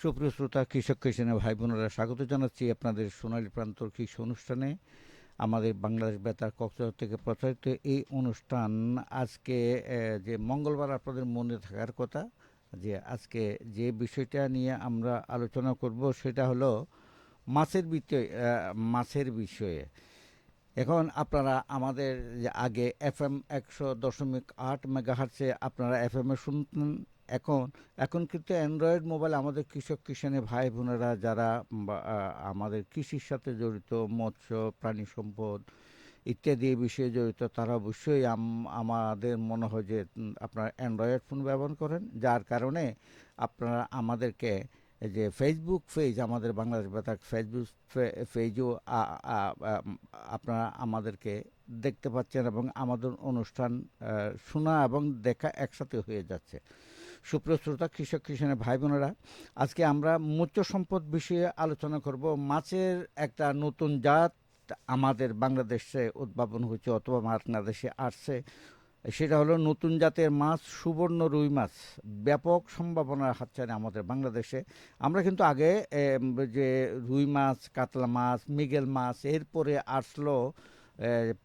সুপ্রিয় শ্রোতা, কৃষক কিষানে ভাই বোনেরা, স্বাগত জানাচ্ছি আপনাদের সোনালী প্রান্তর কৃষি অনুষ্ঠানে। আমাদের বাংলাদেশ বেতার কক্সবাজার থেকে প্রচারিত এই অনুষ্ঠান আজকে যে মঙ্গলবার আপনাদের মনে থাকার কথা, যে আজকে যে বিষয়টা নিয়ে আমরা আলোচনা করব সেটা হলো মাছের বিষয়ে। এখন আপনারা আমাদের যে আগে FM 100.8 মেগাহার্টসে আপনারা FM শুনতেন। এখন এখন কিন্তু অ্যান্ড্রয়েড মোবাইল আমাদের কৃষক কিষানে ভাই বোনেরা যারা আমাদের কৃষির সাথে জড়িত, মৎস্য প্রাণী সম্পদ ইত্যাদি এই বিষয়ে জড়িত, তারা অবশ্যই আমাদের মনে হয় যে আপনারা অ্যান্ড্রয়েড ফোন ব্যবহার করেন, যার কারণে আপনারা আমাদেরকে এই যে ফেসবুক পেজ, আমাদের বাংলাদেশ বেতার ফেসবুক পেজও আপনারা আমাদেরকে দেখতে পাচ্ছেন এবং আমাদের অনুষ্ঠান শোনা এবং দেখা একসাথে হয়ে যাচ্ছে। সুপ্রিয় শ্রোতা, কৃষক কিষানের ভাই বোনেরা, আজকে আমরা মৎস্য সম্পদ বিষয়ে আলোচনা করব। মাছের একটা নতুন জাত আমাদের বাংলাদেশে উদ্ভাবন হয়েছে অথবা বাংলাদেশে আসছে, সেটা হলো নতুন জাতের মাছ সুবর্ণ রুই মাছ। ব্যাপক সম্ভাবনার হাতছানি আমাদের বাংলাদেশে। আমরা কিন্তু আগে যে রুই মাছ, কাতলা মাছ, মৃগেল মাছ, এরপরে আসলো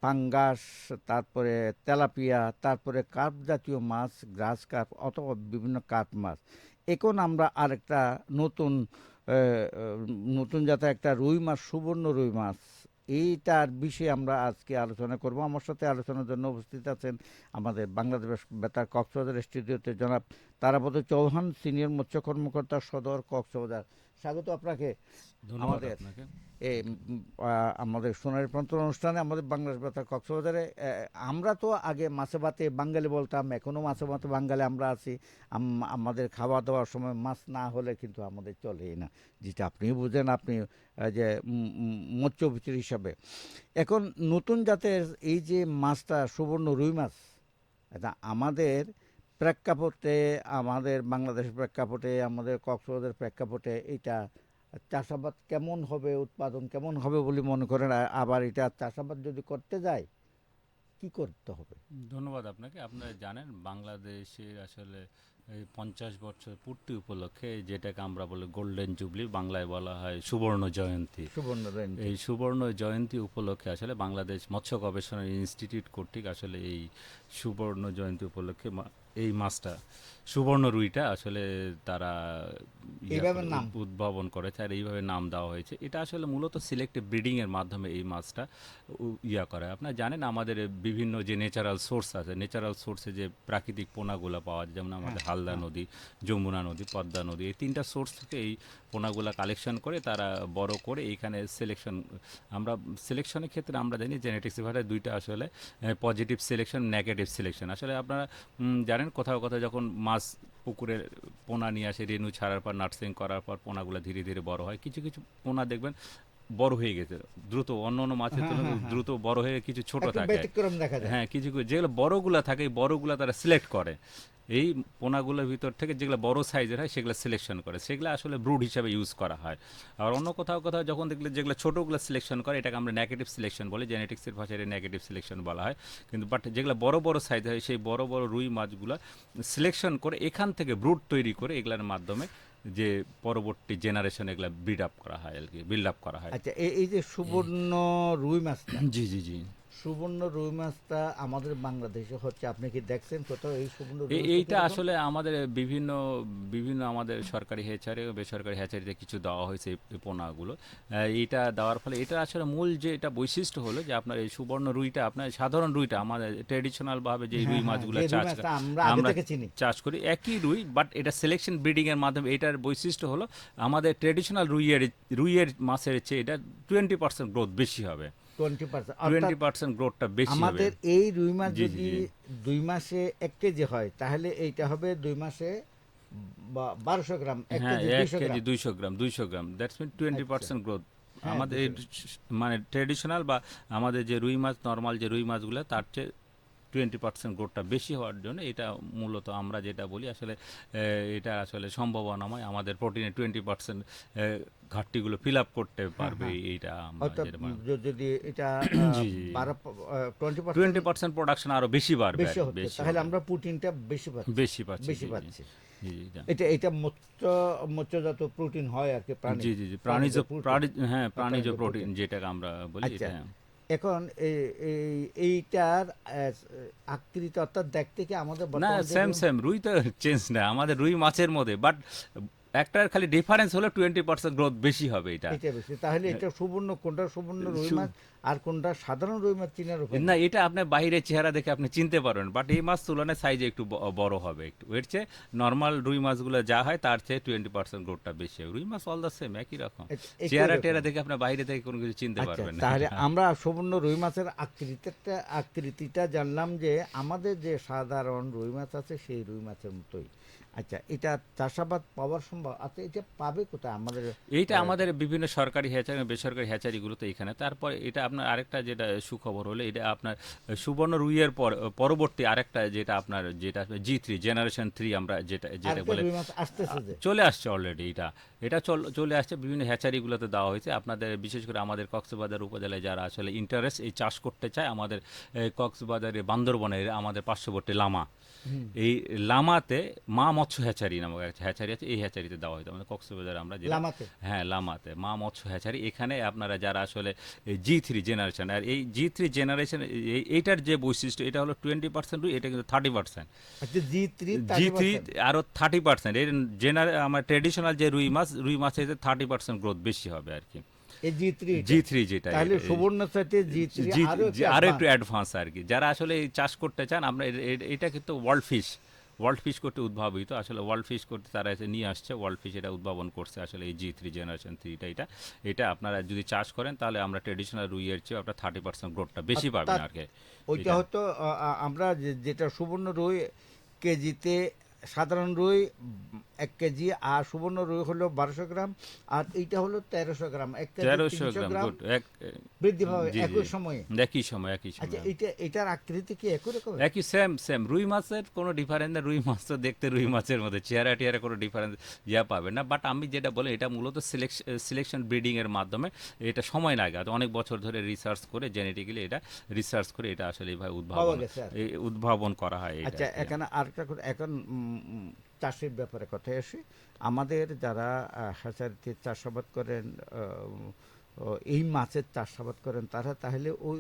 পাঙ্গাস, তারপরে তেলাপিয়া, তারপরে কার্প জাতীয় মাছ, গ্রাস কার্প অথবা বিভিন্ন কার্প মাছ। এখন আমরা আরেকটা নতুন নতুন জাতের একটা রুই মাছ, সুবর্ণ রুই মাছ, এইটার বিষয়ে আমরা আজকে আলোচনা করব। আমার সাথে আলোচনার জন্য উপস্থিত আছেন আমাদের বাংলাদেশ বেতার কক্সবাজার স্টুডিওতে জনাব তারাপদ চৌহান, সিনিয়র মৎস্য কর্মকর্তা, সদর কক্সবাজার। স্বাগত আপনাকে ধন্যবাদ আমাদের আপনাকে। আমাদের সোনালী প্রান্তর অনুষ্ঠানে, আমাদের বাংলাদেশ বেতার কক্সবাজারে। আমরা তো আগে মাছে ভাতে বাঙালি বলতাম, এখনও মাছে ভাতে বাঙালি আমরা আছি। আমাদের খাওয়া দাওয়ার সময় মাছ না হলে কিন্তু আমাদের চলেই না, যেটা আপনিও বুঝেন, আপনি যে মৎস্যবিচির হিসাবে। এখন নতুন জাতের এই যে মাছটা সুবর্ণ রুই মাছ, এটা আমাদের প্রেক্ষাপটে, আমাদের বাংলাদেশের প্রেক্ষাপটে, আমাদের কক্সবাজারের প্রেক্ষাপটে এটা চাষাবাদ কেমন হবে, উৎপাদন কেমন হবে বলে মনে করেন? আবার এটা চাষাবাদ যদি করতে যায় কি করতে হবে? ধন্যবাদ আপনাকে। আপনারা জানেন বাংলাদেশের আসলে এই 50 বছর পূর্তি উপলক্ষে, যেটাকে আমরা বলি গোল্ডেন জুবলি, বাংলায় বলা হয় সুবর্ণ জয়ন্তী। সুবর্ণ জয়ন্তী। এই সুবর্ণ জয়ন্তী উপলক্ষে আসলে বাংলাদেশ মৎস্য গবেষণা ইনস্টিটিউট কর্তৃক আসলে এই সুবর্ণ জয়ন্তী উপলক্ষে এই মাছটা, সুবর্ণ রুইটা আসলে তারা এইভাবে নাম উদ্ভাবন করেছে আর এইভাবে নাম দেওয়া হয়েছে। এটা আসলে মূলত সিলেক্টিভ ব্রিডিংয়ের মাধ্যমে এই মাছটা করে। আপনারা জানেন আমাদের বিভিন্ন যে ন্যাচারাল সোর্স আছে, ন্যাচারাল সোর্সে যে প্রাকৃতিক পোনাগুলো পাওয়া যায়, যেমন আমাদের হালদা নদী, যমুনা নদী, পদ্মা নদী, এই তিনটা সোর্স থেকে এই পোনাগুলা কালেকশন করে তারা বড় করে এইখানে সিলেকশন। আমরা সিলেকশনের ক্ষেত্রে আমরা জানি জেনেটিক্স ভাবে দুইটা আসলে, পজিটিভ সিলেকশন, নেগেটিভ সিলেকশন। আসলে আপনারা জানেন কোথাও কোথাও যখন মাছ পুকুরে পোনা নিয়ে আসে, রেণু ছাড়ার পর নার্সিং করার পর পোনাগুলো ধীরে ধীরে বড় হয়। কিছু কিছু পোনা দেখবেন বড় হয়ে গেছে দ্রুত, অন্য অন্য মাছের তুলনায় দ্রুত বড় হয়ে কিছু ছোট থাকে। হ্যাঁ, কিছু যেগুলো বড়গুলা থাকে, এই বড়গুলা তারা সিলেক্ট করে। এই পোনাগুলোর ভিতর থেকে যেগুলো বড় সাইজের হয় সেগুলো সিলেকশন করে, সেগুলো আসলে ব্রুড হিসাবে ইউজ করা হয়। আর অন্য কোথাও কোথাও যখন দেখলে যেগুলো ছোটোগুলো সিলেকশন করে, এটাকে আমরা নেগেটিভ সিলেকশন বলি, জেনেটিক্সের ভাষায় নেগেটিভ সিলেকশন বলা হয়। কিন্তু বাট যেগুলো বড় বড় সাইজ হয়, সেই বড় বড় রুই মাছগুলো সিলেকশন করে এখান থেকে ব্রুড তৈরি করে এগুলোর মাধ্যমে যে পরবর্তী জেনারেশন এগুলা বিল্ড আপ করা হয় আর কি, বিল্ড আপ করা হয়। আচ্ছা, এই যে সুবর্ণ রুই মাছটা, জি জি জি, সুবর্ণ রুই মাছটা আমাদের বাংলাদেশে হচ্ছে, আপনি কি দেখছেন কোথাও এই সুবর্ণ রুই এইটা মাছটা? আসলে আমাদের বিভিন্ন বিভিন্ন আমাদের সরকারি হ্যাচারি ও বেসরকারি হ্যাচারিতে কিছু দেওয়া হয়েছে এই পোনাগুলো। এইটা দেওয়ার ফলে এটা আসলে মূল যে এটা বৈশিষ্ট্য হলো যে আপনার এই সুবর্ণ রুইটা, আপনার সাধারণ রুইটা আমাদের ট্রেডিশনাল ভাবে যে রুই মাছগুলো আমরা চাষ করি একই রুই, বাট এটা সিলেকশন ব্রিডিং এর মাধ্যমে এটার বৈশিষ্ট্য হলো আমাদের ট্রেডিশনাল রুইয়ের মাছের চেয়ে এটা 20% গ্রোথ বেশি হবে। 20% গ্রোথটা বেশি হবে। আমাদের এই রুই মাছ যদি 2 মাসে 1 কেজি হয়, তাহলে এইটা হবে 2 মাসে 1200 গ্রাম, 1 হ্যাঁ, KG 1 KG 200 gram, that's mean 20% growth. আমাদের এই মানে ট্রেডিশনাল বা আমাদের যে রুই মাছ, নর্মাল যে রুই মাছগুলো, তার চেয়ে 20% গ্রোথটা বেশি হওয়ার জন্য এটা মূলত আমরা যেটা বলি আসলে এটা আসলে সম্ভাবনাময় আমাদের প্রোটিনের 20% ঘাটতিগুলো ফিল আপ করতে পারবে। এইটা যদি এটা 20% প্রোডাকশন আরো বেশি বাড়বে, তাহলে আমরা প্রোটিনটা বেশি পাচ্ছি। জি, জি, জি। এটা মৎস্যজাত প্রোটিন হয় আর কি, প্রাণী জি, জি, জি। প্রাণীজ প্রোটিন। হ্যাঁ, প্রাণীজ প্রাণীজ প্রোটিন প্রোটিন। যেটাকে আমরা বলি আচ্ছা, এটা। এখন এইটার আকৃতি অর্থাৎ দেখতে কি আমাদের না, বর্তমান যে সেম, সেম। রুই তো চেঞ্জ না। আমাদের রুই মাছের মধ্যে। বাট একটার খালি ডিফারেন্স হলো 20% গ্রোথ বেশি হবে এটা। এটা বেশি, তাহলে এটা সুবর্ণ, কোনটা সুবর্ণ রুই সু মাছ আর কোনটা সাধারণ রুই মাছ চিনার উপায় না, নেই? এটা আপনার বাহিরের চেহারা দেখে আপনি চিনতে পারবেন। বাট এই মাছ তুলনায় সাইজে একটু বড় হবে একটু। এর চেয়ে নরমাল রুই মাছগুলো যা হয় তার চেয়ে 20% গ্রোথটা বেশি হবে। রুই মাছ অল দ্য সেম, একই রকম। একই চেহারা-টেহারা রকম। দেখে আপনার বাইরে থেকে কোনো কিছু চিনতে আচ্ছা, পারবেন না তাহলে এটা। আমরা সুবর্ণ রুই মাছের আকৃতিটা জানলাম যে আমাদের যে সাধারণ রুই মাছ আছে সেই রুই মাছের মতোই। আচ্ছা, এটা চাষাবাদ পাওয়ার সম্ভব? আচ্ছা, এটা পাবে কোথায় আমাদের? এইটা আমাদের বিভিন্ন সরকারি হ্যাচারি, বেসরকারি হ্যাচারিগুলোতে এখানে। তারপরে এটা আপনার আরেকটা যেটা সুখবর হলো, এটা আপনার সুবর্ণ রুইয়ের পরবর্তী আরেকটা যেটা আপনার যেটা G3 জেনারেশন 3 আমরা যেটা আরেকটা বলে রুই মাছ আসতেছে যে? চলে আসছে অলরেডি এটা চলে আসছে বিভিন্ন হ্যাচারিগুলোতে দেওয়া হয়েছে। আপনাদের বিশেষ করে আমাদের কক্সবাজার উপজেলায় যারা আসলে ইন্টারেস্ট এই চাষ করতে চায়, আমাদের কক্সবাজারে বান্দরবনের আমাদের পার্শ্ববর্তী লামা, হুম। এই লামাতে মা মৎস্য হ্যাচারি নামক একটা হ্যাচারি আছে, এই হ্যাচারিতে দেওয়া হয়তো আমাদের কক্সবাজারে আমরা যেটা। লামাতে? হ্যাঁ, লামাতে মা মৎস্য হ্যাচারি। এখানে আপনারা যারা আসলে G3 জেনারেশন, আর এই G3 জেনারেশন এইটার যে বৈশিষ্ট্য, এটা হলো 20% রুই, এটা কিন্তু 30%। আচ্ছা, জি3 G3 30%? আরো 30%। এর আমার ট্রেডিশনাল যে রুই মাছের 30% গ্রোথ বেশি হবে আর কি। এই জি3 G3 যেটা, তাহলে সুবর্ণ চাইতে জি3 আরো একটু আরো একটু অ্যাডভান্স। অ্যাডভান্স আর কি। যারা আসলে এই চাষ করতে চান, আমরা এটা কিন্তু ওয়ার্ল্ড ফিশ করতে উদ্ভাবিত। আসলে ওয়ার্ল্ড ফিশ করতে তারা এসে নিয়ে আসছে, ওয়ার্ল্ড ফিশ এটা উদ্ভাবন করছে আসলে এই G3 জেনারেশন 3টা। এটা আপনারা যদি চাষ করেন তাহলে আমরা ট্রেডিশনাল রুইয়ের চেয়ে আপনার 30% গ্রোথটা বেশি পাবেন অর্থাৎ আর কি। ওইটা এটা হয়তো আমরা যেটা সুবর্ণ রুই কেজিতে, সাধারণ রুই 1 কেজি, আর সুবর্ণ রুই হলো 1200 গ্রাম, আর এইটা হলো 1300 গ্রাম, 1 কেজি 1300 300 গ্রাম গ্রাম গুড বৃদ্ধি পাবে জি, জি। একই সময়ে। একই সময়, একই আচ্ছা, সময়। এটার আকৃতি কি একই রকম? একই সেম রুই মাছের কোনো ডিফারেন্স না। রুই মাছ তো দেখতে রুই মাছের মধ্যে, চেহারা টেহারা কোনো ডিফারেন্স পাবে না। বাট আমি যেটা বলি, এটা মূলত সিলেকশন ব্রিডিং এর মাধ্যমে এটা সময় লাগে, আর অনেক বছর ধরে রিসার্চ করে জেনেটিক্যালি এটা রিসার্চ করে এটা আসলে এইভাবে পাওয়া গেছে আর কি। উদ্ভাবন করা হয় এটা আচ্ছা, আর কি। এখানে আরেকটা কথা, এখন চাষের ব্যাপারে কথায় আসি। আমাদের যারা হ্যাচারিতে চাষাবাদ করেন, এই মাছের চাষাবাদ করেন, তারা তাহলে ওই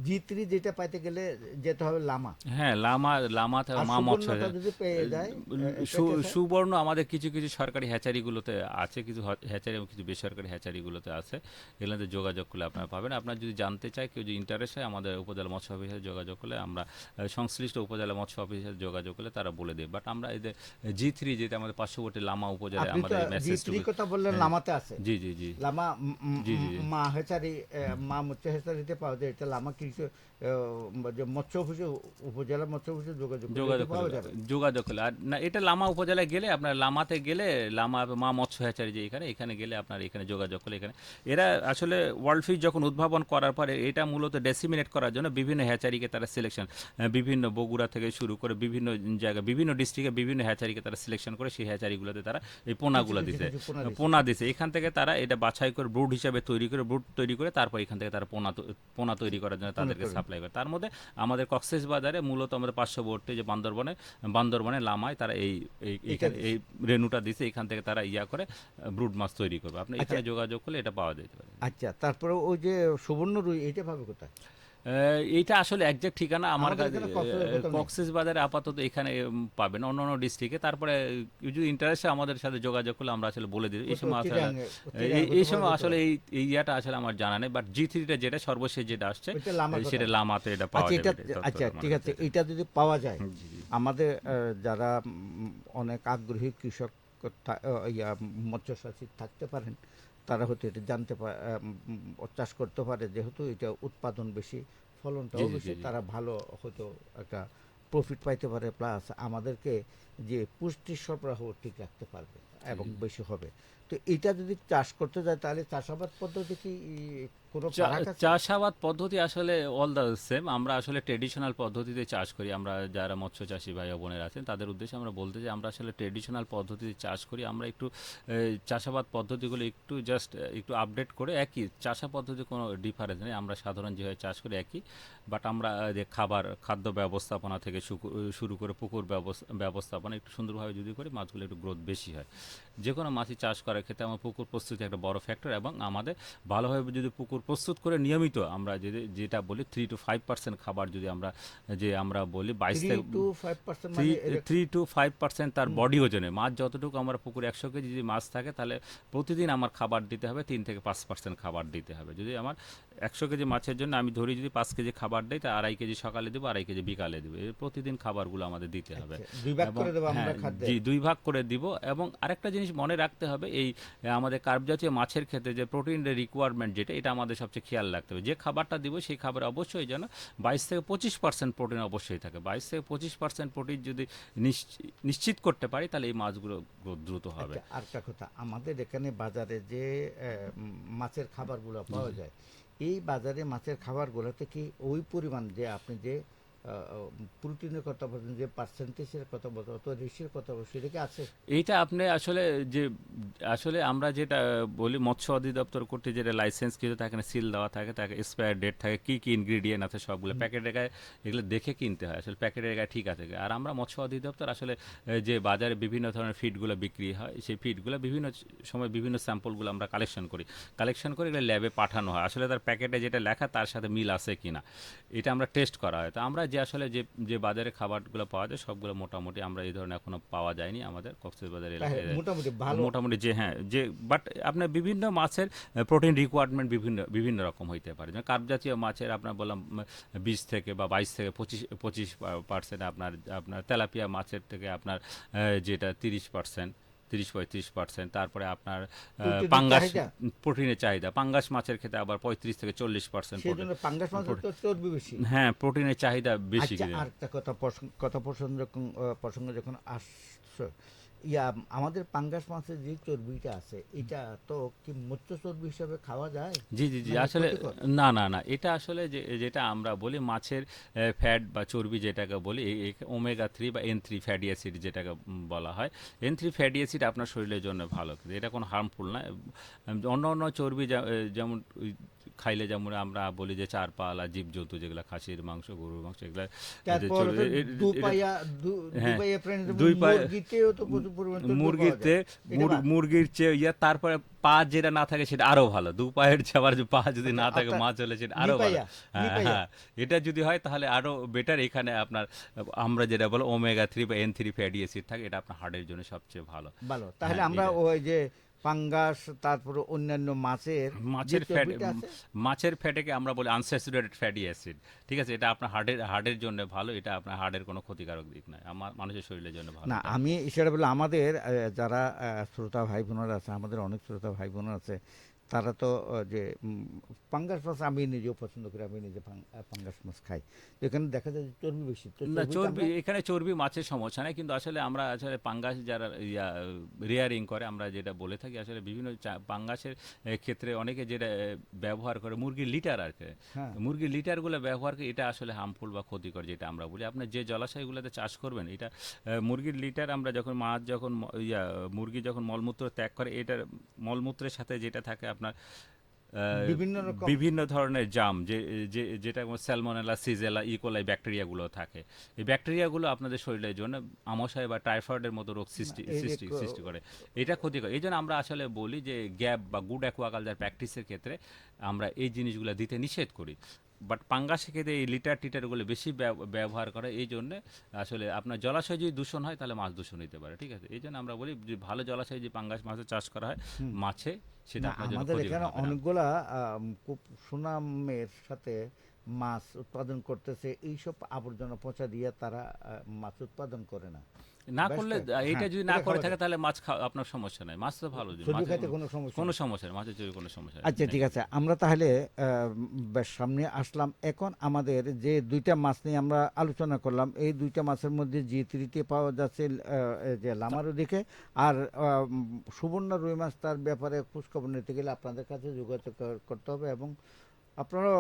জি3 যেটা পাইতে গেলে যেতে হবে লামা, হ্যাঁ, লামাতে আর মা মৎস্য সুবর্ণটা যদি পেয়ে যায় পেতে চায়? সুবর্ণ আমাদের কিছু কিছু সরকারি হ্যাচারিগুলোতে আছে, কিছু হ্যাচারি এবং কিছু বেসরকারি হ্যাচারিগুলোতে আছে। এগুলোতে যোগাযোগ করলে আপনারা পাবেন। আপনার যদি জানতে চায়, কেউ যদি ইন্টারেস্ট হয়, আমাদের উপজেলা মৎস্য অফিসে যোগাযোগ করলে, আমরা সংশ্লিষ্ট উপজেলা মৎস্য অফিসে যোগাযোগ করলে তারা বলে দেবে। বাট আমরা এদের G3 যেটা আমাদের পার্শ্ববর্তী লামা উপজেলায় আপনি তো আমাদের মেসেজ জি3 কথা বললেন, লামাতে আছে। জি, জি, জি, লামা জি, জি, জি। মা হেচারি, মা মৎস্য হেচারিতে পাওয়া যায়। এটা লামা কৃষি যে মৎস্য অফিসে, উপজেলা মৎস্য অফিসে যোগাযোগ করলে এটা যোগাযোগ পাওয়া করলে যাবে। আর না, এটা লামা উপজেলায় গেলে, আপনার লামাতে গেলে লামা মা মৎস্য হ্যাচারি যে এখানে গেলে আপনার এখানে যোগাযোগ করলে, এখানে এরা আসলে ওয়ার্ল্ড ফিশ যখন উদ্ভাবন করার পরে এটা মূলত ডেসিমিনেট করার জন্য বিভিন্ন হ্যাচারিকে তারা সিলেকশন, বিভিন্ন বগুড়া থেকে শুরু করে বিভিন্ন জায়গা, বিভিন্ন ডিস্ট্রিক্টে বিভিন্ন হ্যাচারিকে তারা সিলেকশন করে সেই হ্যাচারিগুলোতে তারা এই পোনাগুলো কিছু দিছে, কিছু পোনা দিছে। এখান থেকে তারা এটা বাছাই করে ব্রুড হিসাবে ব্রুড তৈরি করে তারপর এখান থেকে তারা পোনা তৈরি করার জন্য তাদেরকে সাপ্লাই করে। তার মধ্যে আমাদের কক্সবাজারে মূলত আমাদের পার্শ্ববর্তী যে বান্দরবনে লামায় তারা এই রেণুটা দিছে, এখান থেকে তারা করে ব্রুড মাছ তৈরি করবে। আপনি এখানে যোগাযোগ করলে এটা পাওয়া যেতে পারে। আচ্ছা, তারপরে ওই যে সুবর্ণ রুই, এটা পাবে কোথায়? এইটা আসলে একজ্যাক্ট ঠিকানা আমার আমাদের কাছে এখানে কক্সবাজারে নেই। কক্সবাজারে আপাতত এখানে পাবেন, অন্য ডিস্ট্রিক্টে। তারপরে যদি ইন্টারেস্ট আমাদের সাথে যোগাযোগ করলে আমরা আসলে বলে দিই। এই সময় আসলে এই সময় আসলে এই ইয়াটা আসলে আমার জানা নেই। বাট G3টা যেটা সর্বশেষ যেটা আসছে ওইটা লামা কোথায়? সেটা লামাতে এটা পাওয়া আচ্ছা, যাবে। আচ্ছা, ঠিক আছে, এটা যদি পাওয়া যায়, আমাদের যারা অনেক আগ্রহী কৃষক মৎস্য চাষী থাকতে পারেন, তারা হয়তো এটা চাষ করতে পারে, যেহেতু এটা উৎপাদন বেশি, ফলনটাও বেশি, তারা ভালো হয়তো একটা প্রফিট পাইতে পারে, প্লাস আমাদেরকে যে পুষ্টি সরবরাহ ঠিক রাখতে পারবে এবং বেশি হবে। তো এটা যদি চাষ করতে যায়, তাহলে চাষাবাদ পদ্ধতি কি কোনো ফারাক আছে? চাষাবাদ পদ্ধতি আসলে অল দ্য সেম। আমরা আসলে ট্রেডিশনাল পদ্ধতিতে চাষ করি। আমরা যারা মৎস্য চাষী ভাই ও বোনেরা আছেন তাদের উদ্দেশ্যে আমরা বলতে চাই আমরা আসলে ট্রেডিশনাল পদ্ধতিতে চাষ করি। আমরা একটু চাষাবাদ পদ্ধতিগুলো একটু জাস্ট একটু আপডেট করে একই চাষা পদ্ধতি কোনো ডিফারেন্স নেই। আমরা সাধারণ যেভাবে চাষ করি একই। বাট আমরা যে খাদ্য ব্যবস্থাপনা থেকে শুরু করে পুকুর ব্যবস্থাপনা একটু সুন্দরভাবে যদি করি মাছগুলো একটু গ্রোথ বেশি হয়। যে কোনো মাছই চাষ করার ক্ষেত্রে আমার পুকুর প্রস্তুতি একটা বড় ফ্যাক্টর এবং আমাদের ভালোভাবে যদি পুকুর প্রস্তুত করে নিয়মিত আমরা যদি যেটা বলি 3 to 5% খাবার যদি আমরা বলি 22 3 থেকে to 5% মানে 3 to 5% তার বডি ওজনে মাছ যতটুকু আমরা পুকুরে 100 কেজি যদি মাছ থাকে তাহলে প্রতিদিন আমার খাবার দিতে হবে 3 থেকে 5% খাবার দিতে হবে। যদি আমার 100 কেজি মাছের জন্য আমি ধরি যদি 5 কেজি খাবার দেই তা 2.5 কেজি সকালে দেবো 2.5 কেজি বিকালে দেবো। এই প্রতিদিন খাবারগুলো আমাদের দিতে হবে আচ্ছা, 2 ভাগ এবং করে দেব আমরা হ্যাঁ খাদ্যে। জি 2 ভাগ করে দিব। এবং আরেকটা জিনিস মনে রাখতে হবে এই আমাদের কার্ব জাতীয় মাছের ক্ষেত্রে যে প্রোটিনের রিকোয়ারমেন্ট যেটা এটা আমাদের সবচেয়ে খেয়াল রাখতে হবে। যে খাবারটা দিব সেই খাবারে অবশ্যই যেন 22 থেকে 25% প্রোটিন অবশ্যই থাকে। 22 থেকে 25% প্রোটিন যদি নিশ্চিত করতে পারি তাহলে এই মাছগুলো গ্রোথ দ্রুত হবে। আচ্ছা, আরেকটা কথা, আমাদের এখানে বাজারে যে মাছের খাবারগুলো পাওয়া যায়, এই বাজারে মাছের খাবারগুলোতে কি ওই পরিমাণ যে আপনি যে প্রোটিনের কথা বলছেন, যে পার্সেন্টেজের কথা বলছেন, অত রেশিওর কথা বলছেন, সেটা কি আছে? এইটা আপনি আসলে আমরা যেটা বলি মৎস্য অধিদপ্তর কর্তৃক যেটা লাইসেন্স কিন্তু তাকে সিল দেওয়া থাকে, তাকে এক্সপায়ার ডেট থাকে, কি কি ইনগ্রিডিয়েন্ট আছে সবগুলো প্যাকেটের গায়ে এগুলো দেখে কিনতে হয়। আসলে প্যাকেটের গায়ে ঠিক আছে। আর আমরা মৎস্য অধিদপ্তর আসলে যে বাজারে বিভিন্ন ধরনের ফিডগুলো বিক্রি হয় সেই ফিডগুলো বিভিন্ন সময় বিভিন্ন স্যাম্পলগুলো আমরা কালেকশন করে এগুলো ল্যাবে পাঠানো হয়। আসলে তার প্যাকেটে যেটা লেখা তার সাথে মিল আছে কিনা এটা আমরা টেস্ট করা হয়। তো আমরা যে আসলে যে বাজারে খাবারগুলো পাওয়া যায় সবগুলো মোটামুটি আমরা এই ধরনের এখনো পাওয়া যায়নি আমাদের কক্সবাজার তাই এলাকায়। মোটামুটি ভালো। মোটামুটি যে হ্যাঁ যে বাট আপনার বিভিন্ন মাছের প্রোটিন রিকোয়ারমেন্ট বিভিন্ন বিভিন্ন রকম হইতে পারে। যেমন কার্ব জাতীয় মাছের আপনার বললাম 20 থেকে বা 22 থেকে 25% আপনার তেলাপিয়া মাছের থেকে আপনার যেটা 30%, 30-35%। তারপরে আপনার প্রোটিনের পাঙ্গাস চাহিদা, প্রোটিনের চাহিদা পাঙ্গাস মাছের ক্ষেত্রে আবার 35 থেকে 40% সেই জন্য পাঙ্গাস মাছের তো চর্বি বেশি। হ্যাঁ প্রোটিনের চাহিদা বেশি। আচ্ছা, আরেকটা কথা প্রসঙ্গ যখন আসছে, আমাদের পাঙ্গাস মাছের যে চর্বিটা আছে, এটা তো কি মৎস্য চর্বি হিসাবে খাওয়া যায়? জি নাকি আসলে ক্ষতিকর? না এটা আসলে যেটা আমরা বলি মাছের ফ্যাট বা চর্বি যেটাকে বলি ওমেগা 3 বা N3 ফ্যাটি অ্যাসিড যেটাকে বলা হয়। N3 ফ্যাটি অ্যাসিড আপনার শরীরের জন্য ভালো, কিন্তু এটা কোনো হার্মফুল না। অন্য চর্বি যেমন খাইলে যেমন আমরা বলি যে চারপালা জীবজন্তু যেগুলো খাসির মাংস গরুর মাংস এগুলো তারপর হ্যাঁ দুপাইয়া প্রাণী, যেমন দুই পায়ে মুরগিতেও তো প্রচুর পরিমাণ চর্বি পাওয়া মুরগিতে যায়। এটা বাদ। মুরগির চেয়ে তারপরে পা যেটা না থাকে সেটা আরো ভালো। দু পায়ের যাবার যে পা যদি না থাকে অর্থাৎ মাছ হলে সেটা আরো ভালো। নিপাইয়া, হ্যাঁ নিপাইয়া। হ্যাঁ এটা যদি হয় তাহলে আরো বেটার। এখানে আপনার আমরা যেটা বলো ওমেগা 3 বা N3 ফ্যাটি অ্যাসিড থাকে, এটা আপনার হার্টের জন্য সবচেয়ে ভালো। ভালো। তাহলে হ্যাঁ আমরা এটা ওই যে পাঙ্গাস, তারপরে অন্যান্য মাছের যে মাছের ফ্যাট চর্বিটা আছে, মাছের ফ্যাটেকে আমরা বলি আনস্যাচুরেটেড ফ্যাটি অ্যাসিড। ঠিক আছে, এটা আপনার হার্টের জন্য ভালো। এটা আপনার হার্টের কোনো ক্ষতিকারক দিক নয়, আমার মানুষের শরীরের জন্য ভালো না এটা। আমি সেটা বলে আমাদের যারা শ্রোতা ভাই বোনেরা আছে, আমাদের অনেক শ্রোতা ভাই বোনেরা আছে, তারা তো যে পাঙ্গাস মাছ আমি নিজেও পছন্দ করি, আমি নিজে পাঙ্গাস মাছ খাই। তো এখানে দেখা যায় যে চর্বি বেশি, তো না চর্বিটা এখানে চর্বি মাছের সমস্যা নেই, কিন্তু আসলে আমরা আসলে পাঙ্গাস যারা রেয়ারিং করে আমরা যেটা বলে থাকি আসলে বিভিন্ন পাঙ্গাসের ক্ষেত্রে অনেকে যেটা ব্যবহার করে মুরগির লিটার আর কি। হ্যাঁ, মুরগির লিটারগুলো ব্যবহার করে এটা আসলে হার্মফুল বা ক্ষতিকর যেটা আমরা বলি। আপনার যে জলাশয়গুলোতে চাষ করবেন এটা মুরগির লিটার আমরা যখন মাছ যখন মুরগি যখন মলমূত্র ত্যাগ করে এটার মলমূত্রের সাথে যেটা থাকে আপনার বিভিন্ন রকম বিভিন্ন ধরনের জাম যেটা স্যালমোনেলা সিজেলা ইকোলাই ব্যাকটেরিয়াগুলো থাকে। এই ব্যাকটেরিয়াগুলো আপনাদের শরীরের জন্য আমাশয় বা টাইফয়েডের মতো রোগ এই যে সৃষ্টি করে। এটা ক্ষতিকর। এই জন্য আমরা আসলে বলি যে গ্যাপ বা গুড অ্যাকোয়াকালচার প্র্যাকটিসের ক্ষেত্রে আমরা এই জিনিসগুলো দিতে নিষেধ করি। বাট পাঙ্গাসের ক্ষেত্রে এই টিটারগুলো বেশি ব্যবহার করে। এই জন্যে আসলে আপনার জলাশয় যদি দূষণ হয় তাহলে মাছ দূষণ হতে পারে। ঠিক আছে, এই জন্য আমরা বলি যে ভালো জলাশয়ে যে পাঙ্গাস মাছের চাষ করা হয় সেটা না, আপনার জন্য আমাদের ক্ষতিকর এখানে হবে না। অনেকগুলা খুব সুনামের সাথে মাছ উৎপাদন করতেছে, এইসব আবর্জনা পচা দিয়ে তারা মাছ উৎপাদন করে না। না বেশ করলে হ্যাঁ, এটা যদি না এটা করে খাওয়া থাকে যায়। তাহলে মাছ আপনার সমস্যা নাই, মাছ তো ভালো জিনিস, শুধু মাছের খাইতে কোনো সমস্যা কোনো নেই। সমস্যা নেই, মাছের চুরি কোনো সমস্যা আচ্ছা নেই। ঠিক আছে, আমরা তাহলে বেশ সামনে আসলাম। এখন আমাদের যে দুইটা মাছ নিয়ে আমরা আলোচনা করলাম, এই দুইটা মাছের মধ্যে যে তৃতীয় পাওয়া যাচ্ছে এই যে লামারও দিকে, আর সুবর্ণ রুই মাছ, তার ব্যাপারে খোঁজখবর নিতে গেলে আপনাদের কাছে যোগাযোগ করতে হবে, এবং আপনারা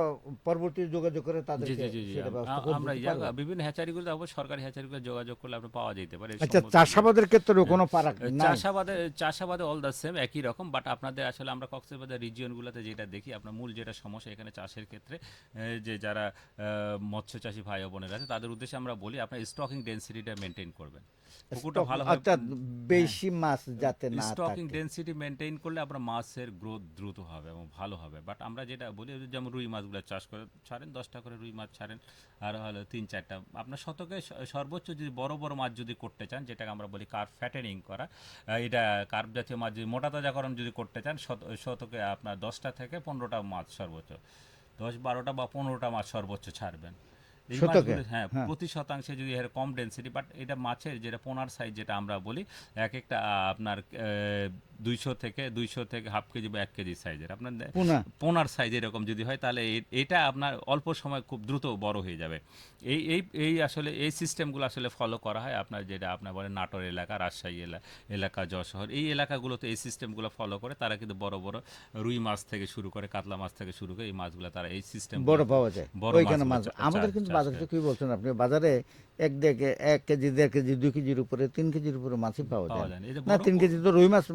পরবর্তী যোগাযোগ করে জি তাদেরকে জি জি জি সেটা ব্যবস্থা করে আমরা দিতে পারবেন। বিভিন্ন হ্যাচারিগুলো, আবার সরকারি হ্যাচারিগুলো যোগাযোগ করলে আপনার পাওয়া যেতে পারে এই আচ্ছা, সমস্ত জিনিস। চাষাবাদের ক্ষেত্রেও হ্যাঁ, কোনো ফারাক নাই? চাষাবাদে অল দ্য সেম, একই রকম, বাট আপনাদের আসলে আমরা কক্সবাজার রিজিয়নগুলোতে যেটা দেখি, আপনার মূল যেটা সমস্যা এখানে চাষের ক্ষেত্রে, যে যারা মৎস্য চাষী ভাই ও বোনেরা আছে তাদের উদ্দেশ্যে আমরা বলি আপনার স্টকিং ডেন্সিটিটা মেনটেন করবেন, পুকুরটা স্টক ভালোভাবে, অর্থাৎ হ্যাঁ, বেশি মাছ যাতে না স্টকিং থাকে। ডেন্সিটি মেনটেন করলে আপনার মাছের গ্রোথ দ্রুত হবে এবং ভালো হবে। বাট আমরা যেটা বলি, যেমন রুই মাছগুলো চাষ করে ছাড়েন, 10টা করে রুই মাছ ছাড়েন, আর হলো 3-4টা আপনার শতকে সর্বোচ্চ যদি বড় বড় মাছ যদি করতে চান, যেটাকে আমরা বলি কার্প ফ্যাটেনিং করা, এটা কার্প জাতীয় মাছ যদি মোটা তাজাকরণ যদি করতে চান, শতকে আপনার 10টা থেকে 15টা মাছ সর্বোচ্চ, 10-12টা বা 15টা মাছ সর্বোচ্চ ছাড়বেন। এই শতকে? মাছগুলো, হ্যাঁ, হ্যাঁ। প্রতি শতাংশে যদি এর কম ডেন্সিটি, বাট এটা মাছের যেটা পোনার সাইজ যেটা আমরা বলি, এক একটা আপনার 200 থেকে হাফ কেজি বা 1 কেজি সাইজের আপনার পুনা। পোনার সাইজ এরকম যদি হয়, তাহলে এটা আপনার অল্প সময় খুব দ্রুত বড় হয়ে যাবে। এই আসলে এই সিস্টেমগুলো আসলে ফলো করা হয় আপনার, যেটা আপনার বলে নাটোর এলাকা, রাজশাহী এলাকা, যশোর, এই এলাকাগুলোতে এই সিস্টেমগুলো ফলো করে তারা কিন্তু বড় বড় রুই মাছ থেকে শুরু করে কাতলা মাছ থেকে শুরু করে এই মাছগুলো তারা এই সিস্টেম বড় পাওয়া যায় বড় ওইখানে মাছ। মাছগুলো আমাদের কিন্তু চাষ বাজারে করে। তো কি বলছেন আপনি, বাজারে 1 কেজি 1 কেজি 2 কেজির উপরে 3 কেজির উপরে মাছই পাওয়া যায় যায় না। না। এই যে না, বড় 3 কেজি তো রুই মাছ,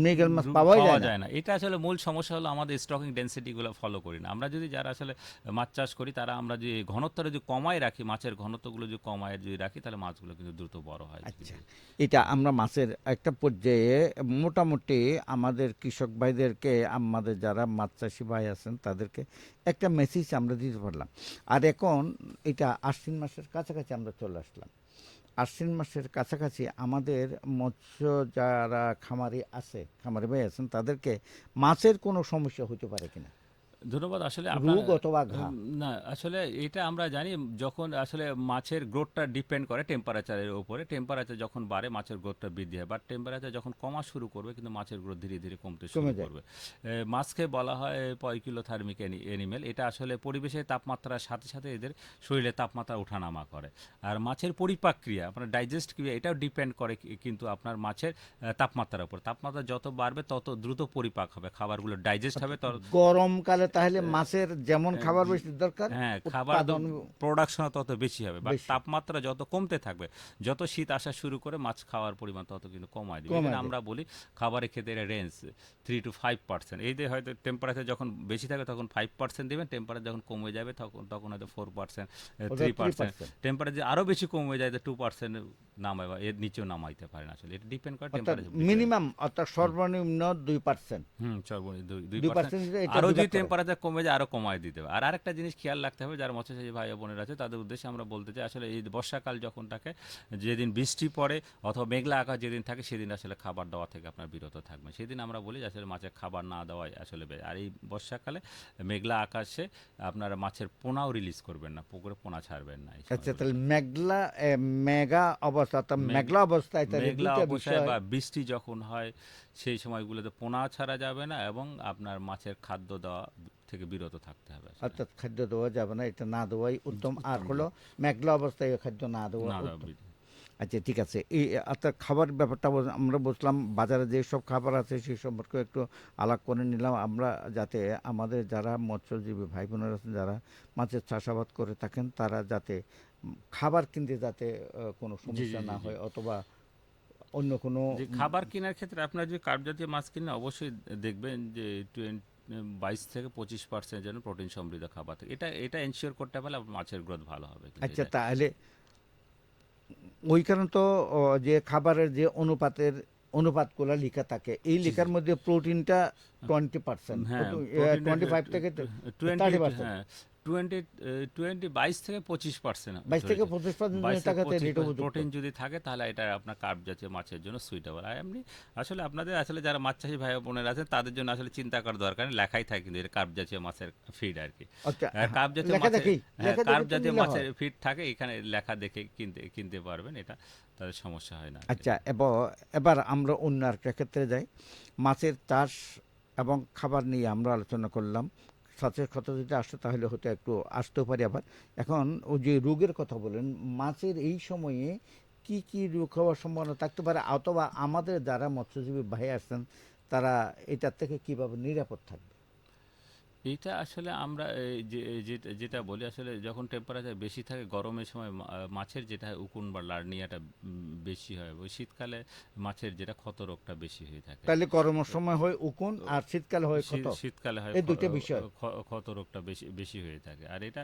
মৃগেল মাছ পাওয়াই পাওয়া যায় না। যায় না। এটা আসলে মূল সমস্যা হলো আমাদের স্টকিং ডেনসিটিগুলো ফলো করি না। আমরা যদি যারা আসলে মাছ চাষ করি, তারা আমরা যে ঘনত্বটা যদি কমায় রাখি, মাছের ঘনত্বগুলো যদি কমায় যদি রাখি, তাহলে মাছগুলো কিন্তু দ্রুত বড় হয়। আচ্ছা, এটা আমরা মাছের একটা পর্যায়ে মোটামুটি আমাদের কৃষক ভাইদেরকে, আমাদের যারা মাছ চাষি ভাই আছেন তাদেরকে একটা মেসেজ আমরা দিতে পারলাম। আর এখন এটা আশ্বিন মাসের কাছাকাছি আমরা চলে আসলাম। আশ্বিন মাসের কাছাকাছি আমাদের মৎস্য যারা খামারি আছে, খামারি ভাই আছেন, তাদেরকে মাছের কোনো সমস্যা হতে পারে কিনা, ধন্যবাদ। আসলে আপনার রোগ অথবা ঘা? না, আসলে এটা আমরা জানি, যখন আসলে মাছের গ্রোথটা ডিপেন্ড করে টেম্পারেচারের উপরে, টেম্পারেচার যখন বাড়ে মাছের গ্রোথটা বৃদ্ধি হয়, বাট টেম্পারেচার যখন কমা শুরু করবে কিন্তু মাছের গ্রোথ ধীরে ধীরে কমতে শুরু কমে যায়। করবে। মাছকে বলা হয় পয়কিলোথার্মিক অ্যানিমেল। এটা আসলে পরিবেশের তাপমাত্রার সাথে সাথে এদের শরীরে তাপমাত্রা ওঠানামা করে। আর মাছের পরিপাক ক্রিয়া, আপনার ডাইজেস্ট ক্রিয়া, এটাও ডিপেন্ড করে কিন্তু আপনার মাছের তাপমাত্রার উপর। তাপমাত্রা যত বাড়বে তত দ্রুত পরিপাক হবে, খাবারগুলো ডাইজেস্ট হবে, গরমকালে তাহলে মাছের যেমন খাবার বেশি দরকার, হ্যাঁ, খাবার উৎপাদন প্রোডাকশন তত বেশি হবে, বাট বেশি। তাপমাত্রা যত কমতে থাকবে, যত শীত আসা শুরু করে, মাছ খাওয়ার পরিমাণ তত কিন্তু কমায় দিবে। কমায় এখানে দেয়। আমরা বলি খাবারের ক্ষেত্রে রেঞ্জ 3-5%। এই যে হয়তো টেম্পারেচার যখন বেশি থাকে তখন 5% দেবেন, টেম্পারেচার যখন কমে যাবে তখন হয়তো 4%, ওটা 3%। 3%। টেম্পারেচার আরও বেশি কমে যায় তো 2% নামায়, বা এর নিচেও নামাইতে পারেন। আসলে এটা ডিপেন্ড করে অর্থাৎ টেম্পারেচার। মিনিমাম, অর্থাৎ সর্বনিম্ন 2%। সর্বনিম্ন 2% 2%। এটা আরও যদি বিভাগ করে। টেম্পারেচার কমে যায় আরও কমায় দিতে হবে। আর আরেকটা জিনিস খেয়াল রাখতে হবে, যারা মৎস্যচাষী ভাই ও বোনেরা আছে তাদের উদ্দেশ্যে আমরা বলতে চাই, আসলে এই বর্ষাকাল যখন থাকে, যেদিন বৃষ্টি পড়ে অথবা মেঘলা আকাশ যেদিন থাকে, সেদিন আসলে খাবার দেওয়া থেকে আপনার বিরত থাকবেন। সেদিন আমরা বলি যে আসলে মাছের খাবার না দেওয়াই আসলে আর এই বর্ষাকালে মেঘলা আকাশে আপনারা মাছের পোনাও রিলিজ করবেন না, পুকুরে পোনা ছাড়বেন না এই আচ্ছা, সময়গুলো। তাহলে মেঘা অবস্থা, অর্থাৎ মেঘলা অবস্থায় তাহলে মেঘলা দুইটা অবস্থায় বিষয়। বা বৃষ্টি যখন হয়, সেই সময়গুলোতে পোনা ছাড়া যাবে না, এবং আপনার মাছের খাদ্য দেওয়া থেকে বিরত থাকতে হবে আসলে। অর্থাৎ খাদ্য দেওয়া যাবে না, এটা না দেওয়াই উত্তম। আর হলো মেঘলা অবস্থায় খাদ্য না দেওয়া না উত্তম। আচ্ছা ঠিক আছে, এই অর্থাৎ খাবার ব্যাপারটা আমরা বুঝলাম। বাজারে যে সব খাবার আছে সেই সম্পর্কে একটু আলাপ করে নিলাম আমরা, যাতে আমাদের যারা মৎস্যজীবী ভাই বোনেরা আছেন, যারা মাছের চাষাবাদ করে থাকেন, তারা যাতে খাবার কিনতে যাতে কোনো সমস্যা জি, না জি। হয়, অথবা অন্য কোনো যে খাবার কেনার ক্ষেত্রে আপনার যদি কার্ব জাতীয় মাছ কিনে, অবশ্যই দেখবেন যে 22-25% যেন প্রোটিন সমৃদ্ধ খাবার থাকে। এটা এনশিওর করতে পারলে আপনার মাছের গ্রোথ ভালো হবে কিন্তু আচ্ছা, এটা। তাহলে ওই কারণ তো যে খাবারের যে অনুপাতগুলো লেখা থাকে, এই লেখার মধ্যে প্রোটিনটা 20%, হ্যাঁ, 25 থেকে 30%। হ্যাঁ, টোয়েন্টি 22 থেকে 25%। 22 থেকে 25% টাকাতে এটা উপযুক্ত। প্রোটিন যদি থাকে তাহলে এটা আপনার কার্ব জাতীয় মাছের জন্য সুইটেবল। আর এমনি আসলে আপনাদের আসলে যারা মাছ চাষি ভাই বোনেরা আছেন তাদের জন্য আসলে চিন্তা করার দরকার নেই, লেখাই থাকে কিন্তু এটা কার্ব জাতীয় মাছের ফিড আর কি। আচ্ছা, কার্ব জাতীয় লেখা মাছের, দেখি, হ্যাঁ লেখা কার্ব দেখে তো জাতীয় নিলে মাছের হয়। ফিড থাকে, এখানে লেখা দেখে কিনতে পারবেন, এটা তাদের সমস্যা হয় না আর কি। আচ্ছা, এবার আমরা অন্য আরেকটা ক্ষেত্রে যাই। মাছের চাষ এবং খাবার নিয়ে আমরা আলোচনা করলাম। সচের কথা যদি আসে তাহলে হয়তো একটু আসতেও পারি আবার। এখন ওই যে রোগের কথা বলেন, মাছের এই সময়ে কি কি রোগ হওয়ার সম্ভাবনা থাকতে পারে, অথবা আমাদের যারা মৎস্যজীবী ভাই আছেন তারা এটার থেকে কিভাবে নিরাপদ থাকবে? এইটা আসলে আমরা যেটা বলি আসলে যখন টেম্পারেচার বেশি থাকে গরমের সময় মাছের যেটা হয় উকুন বা লার্নিয়াটা বেশি হয়, ওই শীতকালে মাছের যেটা ক্ষত রোগটা বেশি হয়ে থাকে। তাহলে গরমের সময় হয় উকুন আর শীতকালে হয় ক্ষত, শীতকালে হয় এই দুইটা বিষয়। ক্ষত রোগটা বেশি বেশি হয়ে থাকে। আর এটা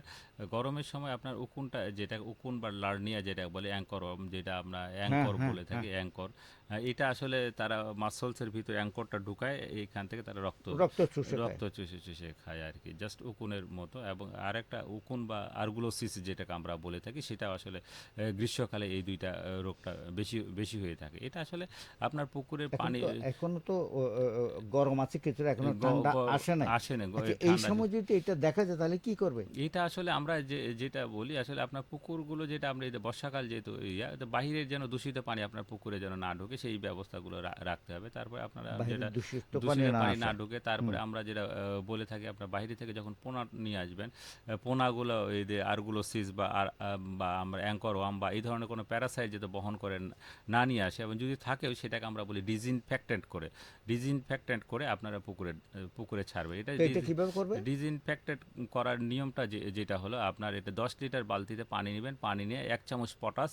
গরমের সময় আপনার উকুনটা যেটা উকুন বা লার্নিয়া যেটা বলে অ্যাঙ্কর, যেটা আমরা হ্যাঁ, অ্যাঙ্কর হ্যাঁ, বলে হ্যাঁ। থাকি অ্যাঙ্কর, এটা আসলে তারা মাসলসের ভিতরে অ্যাঙ্করটা ঢুকায়, এইখান থেকে তারা রক্ত চুষে খায়। রক্ত চুষে চুষে খায় আর কি, জাস্ট উকুনের মতো। এবং আরেকটা উকুন বা আর্গুলোসিস যেটাকে আমরা বলে থাকি, সেটা আসলে গ্রীষ্মকালে এই দুইটা রোগটা বেশি বেশি হয়ে থাকে। এটা আসলে আপনার পুকুরের পানি এখনো তো গরম আছে কিছুটা, এখনো ঠান্ডা আসে নাই। আসে না, আচ্ছা, এই ঠান্ডা। সময় যদি এটা দেখা যায় তাহলে কি করবে? এটা আসলে আমরা যেটা বলি আসলে আপনার পুকুরগুলো যেটা আমরা এই যে বর্ষাকাল যেহেতু তো বাহিরের যেন দূষিত পানি আপনার পুকুরে যেন না ঢোকে সেই ব্যবস্থাগুলো রাখতে হবে। তারপরে আপনারা বাইরে যেটা দূষিত পানি দূষিত না পানি না আসে। ঢুকে, তারপরে আমরা যেটা বলে থাকি আপনার বাইরে থেকে যখন পোনা নিয়ে আসবেন, পোনাগুলো এই যে আরগুলোসিস বা আমরা অ্যাঙ্কর ওয়ার্ম বা এই ধরনের কোনো প্যারাসাইট যাতে বহন করেন না নিয়ে আসে, এবং যদি থাকেও সেটাকে আমরা বলি ডিসইনফেক্টেন্ট করে আপনারা পুকুরে ছাড়বে। তো এটা কিভাবে করবে? ডিসইনফেক্টেড করার নিয়মটা যেটা হলো আপনার এটা 10 লিটার বালতিতে পানি নেবেন, পানি নিয়ে 1 চামচ পটাশ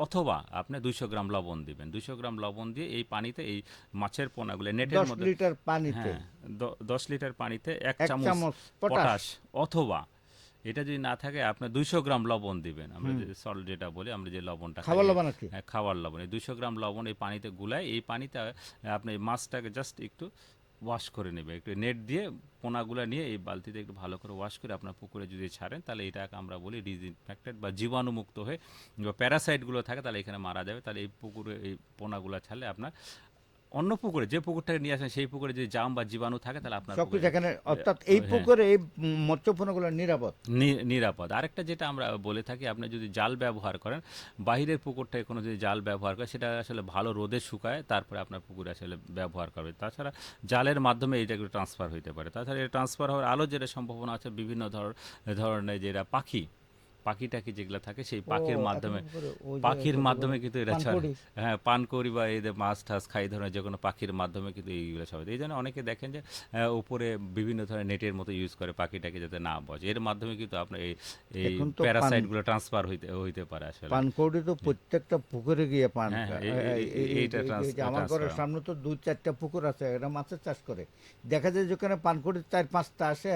অথবা আপনি 200 গ্রাম লবণ দিবেন, 200 গ্রাম লবণ দিয়ে এই পানিতে এই মাছের পোনাগুলো নেটের 10 মধ্যে, লিটার পানিতে হ্যাঁ 10 লিটার পানিতে 1 1 চামচ চামচ পটাশ। পটাশ, অথবা এটা যদি না থাকে আপনি 200 গ্রাম লবণ দিবেন, আমরা হুম, যে সল্ট যেটা বলি, আমরা যে লবণটা খাই, খাবার লবণ আর কি। হ্যাঁ খাবার লবণ, এই 200 গ্রাম লবণ এই পানিতে গুলায়, এই পানিতে আপনি এই মাছটাকে জাস্ট একটু ওয়াশ করে নেবে, একটু নেট দিয়ে পোনাগুলো নিয়ে এই বালতিতে একটু ভালো করে ওয়াশ করে আপনার পুকুরে যদি ছাড়েন, তাহলে এটাকে আমরা বলি ডিসইনফেক্টেড বা জীবাণুমুক্ত হয়ে প্যারাসাইটগুলো থাকে তাহলে এখানে মারা যাবে। তাহলে এই পুকুরে এই পোনাগুলো ছাড়লে আপনার অন্য পুকুরে যে পুকুরটাকে নিয়ে আসেন সেই পুকুরে যদি জাম বা জীবাণু থাকে তাহলে আপনার সবকিছু পুকুরে এখানে, অর্থাৎ এই হ্যাঁ পুকুরে এই মৎস্যপণ্যগুলো নিরাপদ। নিরাপদ। আরেকটা যেটা আমরা বলে থাকি, আপনি যদি জাল ব্যবহার করেন, বাহিরের পুকুর থেকে কোনো যদি জাল ব্যবহার করে সেটা আসলে ভালো রোদে শুকায় তারপরে আপনার পুকুরে আসলে ব্যবহার করবে। তাছাড়া জালের মাধ্যমে এইটাগুলো ট্রান্সফার হইতে পারে। তাছাড়া এটা ট্রান্সফার হওয়ার আলো যেটা সম্ভাবনা আছে বিভিন্ন ধরনের যেটা পাখি যেগুলো থাকে সেই ও, এখন ওই যে পাখির যেটা মাধ্যমে বলে কিন্তু এটা পানকৌড়ি। হ্যাঁ পানকৌড়ি বা এই যে মাছ টাছ খাই ধরনের যে কোনো পাখির মাধ্যমে কিন্তু এইগুলো সব, এই জন্য অনেকে দেখেন যে উপরে বিভিন্ন ধরনের নেটের মতো ইউজ করে পাখিটাকে যাতে না বসে, এর মাধ্যমে কিন্তু আপনার এই এখন তো প্যারাসাইটগুলো ট্রান্সফার হইতে পারে আসলে। পানকৌড়ি তো প্রত্যেকটা পুকুরে গিয়ে পান হ্যাঁ হ্যাঁ এইটা এই যে আমার ঘরের সামনে তো 2-4টা পুকুর আছে, এরা মাছের চাষ করে। দেখা যায় যেখানে পানকৌড়ি 4-5টা আসে,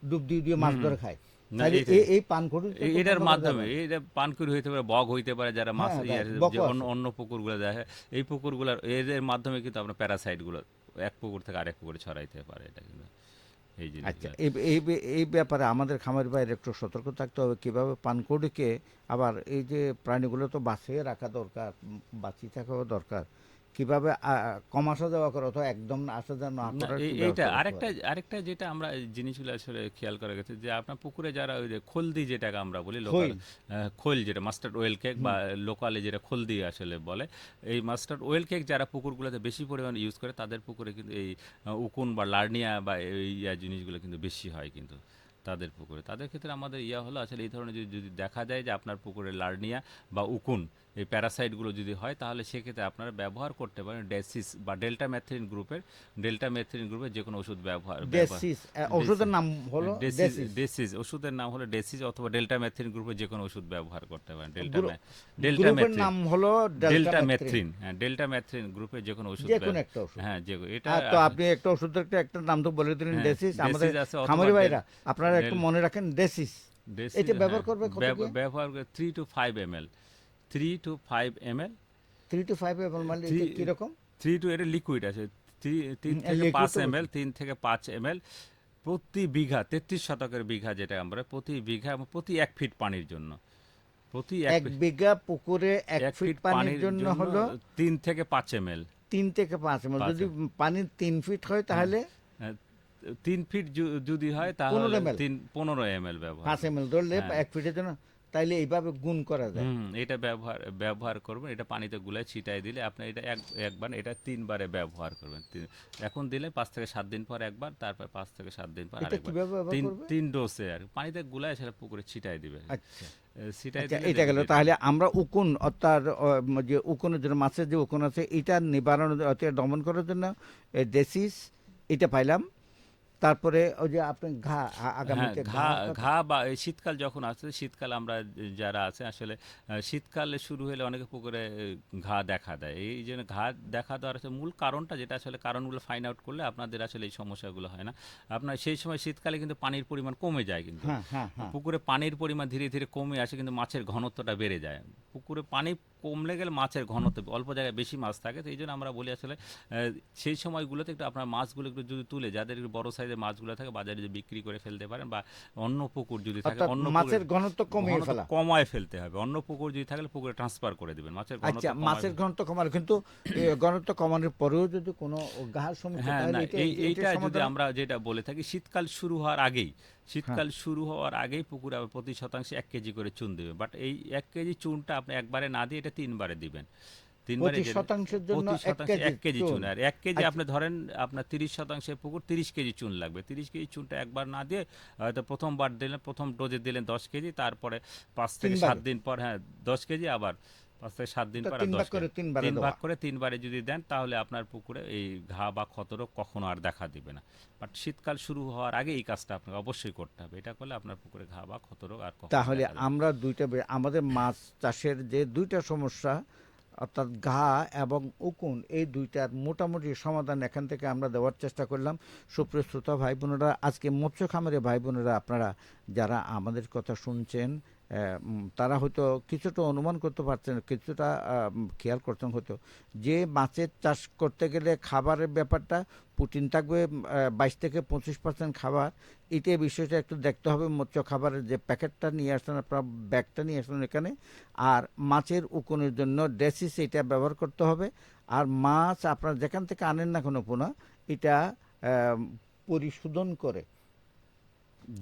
ডুব দিয়ে দিয়ে মাছ ধরে খায়। না তাহলে এইটাই এই পানকৌড়ি তো এটার বন্ধ করা মাধ্যমে যাবে। এটা পানকুড়ি হইতে পারে, বগ হইতে পারে, যারা মাছ হ্যাঁ, ইয়ে যে বকও অন্য আছে। অন্য পুকুরগুলো দেখে, এই পুকুরগুলোর এদের মাধ্যমে কিন্তু আপনার প্যারাসাইটগুলো এক পুকুর থেকে আরেক পুকুরে ছড়াইতে পারে, এটা কিন্তু এই আচ্ছা, জিনিসগুলো। এই ব্যাপারে আমাদের খামারি ভাইয়ের একটু সতর্ক থাকতে হবে কিভাবে পানকৌড়িকে, আবার এই যে প্রাণীগুলো তো বাঁচিয়ে রাখা দরকার, বাঁচিয়ে থাকাও দরকার, কিভাবে কম আসা যাওয়া করে অথবা একদম আসা যাওয়া না না করার কি এইটা ব্যবস্থা করতে আরেকটা যেটা আমরা এই জিনিসগুলো আসলে খেয়াল করা গেছে যে আপনার পুকুরে যারা ওই যে খলদি যেটাকে আমরা বলি লোকাল, খৈল। খৈল যেটা মাস্টার্ড ওয়েল কেক বা লোকালে যেটা খলদি আসলে বলে, এই মাস্টার্ড ওয়েল কেক যারা পুকুরগুলোতে বেশি পরিমাণে ইউজ করে তাদের পুকুরে কিন্তু এই উকুন বা লার্নিয়া বা এই জিনিসগুলো কিন্তু বেশি হয় কিন্তু তাদের পুকুরে। তাদের ক্ষেত্রে আমাদের হলো আসলে এই ধরনের যদি দেখা যায় যে আপনার পুকুরে লার্নিয়া বা উকুন এই প্যারাসাইটগুলো যদি হয়, তাহলে সেক্ষেত্রে আপনারা ব্যবহার করতে পারেন ডেসিস বা ডেল্টামেথ্রিন গ্রুপের যে কোনো ওষুধ ব্যবহার ডেসিস, ওষুধের নাম হলো ডেসিস। ডেসিস ওষুধের নাম হলো ডেসিস, অথবা ডেল্টামেথ্রিন গ্রুপের যে কোনো ওষুধ ব্যবহার করতে পারেন। গ্রুপের নাম হলো ডেল্টামেথ্রিন। ডেল্টামেথ্রিন, হ্যাঁ ডেল্টামেথ্রিন গ্রুপের যে কোনো ওষুধ যে কোনো একটা ওষুধ। হ্যাঁ যে এটা তো আপনি একটা ওষুধের একটা নাম তো বলে দিলেন, হ্যাঁ, ডেসিস। আমাদের ডেসিস আছে অথবা খামারি ভাইরা আপনারা একটু ডেল মনে রাখেন ডেসিস। ডেসিস, এটা ব্যবহার হ্যাঁ করবে কত দিয়ে? ব্যবহার করে 3 to 5 ml, 3 to 5 ml, 3 to 5 ML, মানে এটা কিরকম? 3 to এটা লিকুইড আছে, 3 থেকে লিকুইড 5 তো ml, 3 থেকে 5 ml প্রতি বিঘা 33 শতকের বিঘা যেটা আমরা প্রতি বিঘা এবং প্রতি 1 ফিট পানির জন্য প্রতি 1 বিঘা পুকুরে 1 1 ফিট ফিট পানির জন্য হলো 3 থেকে 5 ml 3 থেকে 5 ml। 5 যদি পানি 3 ফিট হয় তাহলে 3 ফিট যদি হয় তাহলে 15 ml 15 ml ব্যবহার 5 ml ধরলে হ্যাঁ। 1 ফিটের জন্য, তাইলে এইভাবে গুণ করা যায়। এটা ব্যবহার করবেন, এটা পানিতে গুলায় ছিটাই দিলে আপনি এটা একবার এটা 3 বারে ব্যবহার করবেন। এখন দিলে 5 থেকে 7 দিন পর একবার, তারপর 5 থেকে 7 দিন পর এটা আরেকবার। কিভাবে ব্যবহার তিন করবে? তিন ডোজে আর পানিতে গুলায় সেটা পুকুরে ছিটাই দিবে। আচ্ছা ছিটাই আচ্ছা, দিলে এটা গেল। দেখবেন যে তাহলে আমরা উকুন অর্থাৎ যে উকুনের জন্য, মাছের যে উকুন আছে এটা নিবারণ অর্থাৎ দমন করার জন্য ডেসিস এটা পাইলাম। তারপরে ওই যে আপনি ঘা হ্যাঁ, আগামীতে ঘা ঘা বা এই শীতকাল যখন আসছে, শীতকাল আমরা যারা আছে আসলে শীতকালে শুরু হলে অনেকে পুকুরে ঘা দেখা দেয়। এই জন্য ঘা দেখা দেওয়ার হচ্ছে মূল কারণটা, যেটা আসলে কারণগুলো ফাইন্ড আউট করলে আপনাদের আসলে এই সমস্যাগুলো হয় না। আপনার সেই সময় শীতকালে কিন্তু পানির পরিমাণ কমে যায়, কিন্তু হ্যাঁ হ্যাঁ হ্যাঁ পুকুরে পানির পরিমাণ ধীরে ধীরে কমে আসে, কিন্তু মাছের ঘনত্বটা বেড়ে যায়। পুকুরে পানি কমলে গেলে মাছের ঘনত্ব অল্প জায়গায় বেশি মাছ থাকে, তো এই জন্য আমরা বলি আসলে সেই সময়গুলোতে একটু আপনার মাছগুলো একটু যদি তুলে, যাদের একটু বড় সাইজের মাছগুলো থাকে বাজারে যদি বিক্রি করে ফেলতে পারেন, বা অন্য পুকুর যদি থাকে অর্থাৎ অন্য মাছের ঘনত্ব কমিয়ে ঘনত্ব ফেলা। কমায় ফেলতে হবে। অন্য পুকুর যদি থাকলে পুকুরে ট্রান্সফার করে দিবেন, মাছের ঘনত্ব আচ্ছা, কমায় মাছের ঘনত্ব কমানো, কিন্তু ঘনত্ব কমানোর পরেও যদি কোনো ঘাড় সমস্যা, হ্যাঁ, তাহলে না এইটা যদি সমাধান। আমরা যেটা বলে থাকি, শীতকাল শুরু হওয়ার আগেই পুকুরে আবার প্রতি শতাংশে 1 কেজি করে চুন দেবে। বাট এই 1 কেজি চুনটা আপনি একবারে না দিয়ে এটা 3 বারে দিবেন। 3 বারে প্রতি শতাংশের জন্য প্রতি 1 শতাংশে 1 কেজি চুন। চুন। আর 1 কেজি আচ্ছা। আপনি ধরেন আপনার 30 শতাংশের পুকুর 30 কেজি চুন লাগবে। 30 কেজি চুনটা একবার না দিয়ে হয়তো প্রথমবার দিলেন, প্রথম ডোজে দিলেন 10 কেজি, তারপরে 5 থেকে 7 তিনবারে দিন পর 10 কেজি, আবার 5 থেকে 7 দিন তা পর আর 3 10 ভাগ করে কেজি। 3 বারে 3 দেওয়া। ভাগ করে 3 বারে যদি দেন, তাহলে আপনার পুকুরে এই ঘা বা ক্ষতরোগ কখনো আর দেখা দিবে না। বাট শীতকাল শুরু হওয়ার আগে এই কাজটা আপনাকে অবশ্যই করতে হবে। এটা করলে আপনার পুকুরে ঘা বা ক্ষতরোগ আর কখনো তাহলে দেখা দিবে না। আমরা আমাদের মাছ চাষের যে দুইটা সমস্যা, অর্থাৎ ঘা এবং উকুন, এই দুইটার মোটামুটি সমাধান এখান থেকে আমরা দেওয়ার চেষ্টা করলাম। সুপ্রিয় শ্রোতা ভাই বোনেরা, আজকে মৎস্য খামারে ভাই বোনেরা আপনারা যারা আমাদের কথা শুনছেন, তারা হয়তো কিছুটা অনুমান করতে পারছেন, কিছুটা খেয়াল করছেন হয়তো, যে মাছের চাষ করতে গেলে খাবারের ব্যাপারটা প্রোটিন থাকবে 22 থেকে 25% খাবার। এটা বিষয়টা একটু দেখতে হবে। মৎস্য খাবারের যে প্যাকেটটা নিয়ে আসছেন আপনারা, ব্যাগটা নিয়ে আসছেন এখানে, আর মাছের উকুনের জন্য ডেসিস এটা ব্যবহার করতে হবে। আর মাছ আপনারা যেখান থেকে আনেন না কোনো পোনা, এটা পরিশোধন করে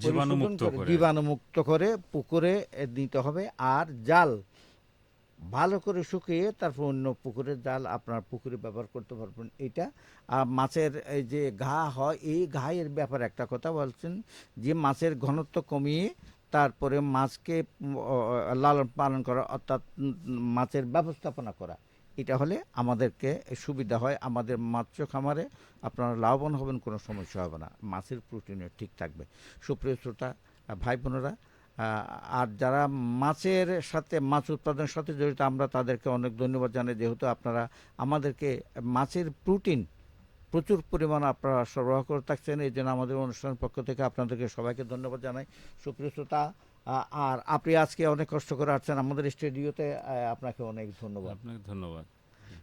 জীবাণুমুক্ত করে। জীবাণুমুক্ত করে পুকুরে দিতে হবে। আর জাল ভালো করে শুকিয়ে তারপর অন্য পুকুরের জাল আপনার পুকুরে ব্যবহার করতে পারবেন। এইটা মাছের এই যে ঘা হয়, এই ঘায়ের ব্যাপারে একটা কথা বলছেন, যে মাছের ঘনত্ব কমিয়ে তারপরে মাছকে লালন পালন করা, অর্থাৎ মাছের ব্যবস্থাপনা করা, এটা হলে আমাদেরকে সুবিধা হয়। আমাদের মৎস্য খামারে আপনারা লাভবান হবেন, কোনো সমস্যা হবে না, মাছের প্রোটিনও ঠিক থাকবে। সুপ্রিয় শ্রোতা ভাই বোনেরা, আর যারা মাছের সাথে, মাছ উৎপাদনের সাথে জড়িত, আমরা তাদেরকে অনেক ধন্যবাদ জানাই, যেহেতু আপনারা আমাদেরকে মাছের প্রোটিন প্রচুর পরিমাণ আপনারা সরবরাহ করে থাকছেন। এই জন্য আমাদের অনুষ্ঠানের পক্ষ থেকে আপনাদেরকে সবাইকে ধন্যবাদ জানাই। সুপ্রিয় শ্রোতা, আর আপনি আজকে অনেক কষ্ট করে আসছেন আমাদের স্টুডিওতে, আপনাকে অনেক ধন্যবাদ। আপনাকে ধন্যবাদ।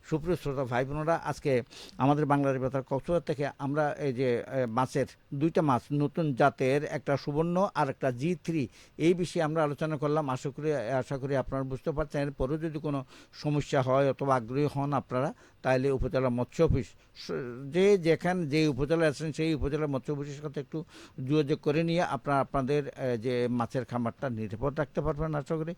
সুপ্রিয় শ্রোতা ভাই বোনেরা, আজকে আমাদের বাংলাদেশ বেতার কক্সবাজার থেকে আমরা এই যে মাছের দুইটা মাছ, নতুন জাতের, একটা সুবর্ণ আর একটা G3, এই বিষয়ে আমরা আলোচনা করলাম। আশা করি আপনারা বুঝতে পারছেন। এরপরেও যদি কোনো সমস্যা হয় অথবা আগ্রহী হন আপনারা, তাহলে উপজেলা মৎস্য অফিস, যে উপজেলায় আছেন সেই উপজেলা মৎস্য অফিসের সাথে একটু যোগাযোগ করে নিয়ে আপনাদের যে মাছের খামারটা নিরাপদ রাখতে পারবেন। আশা করি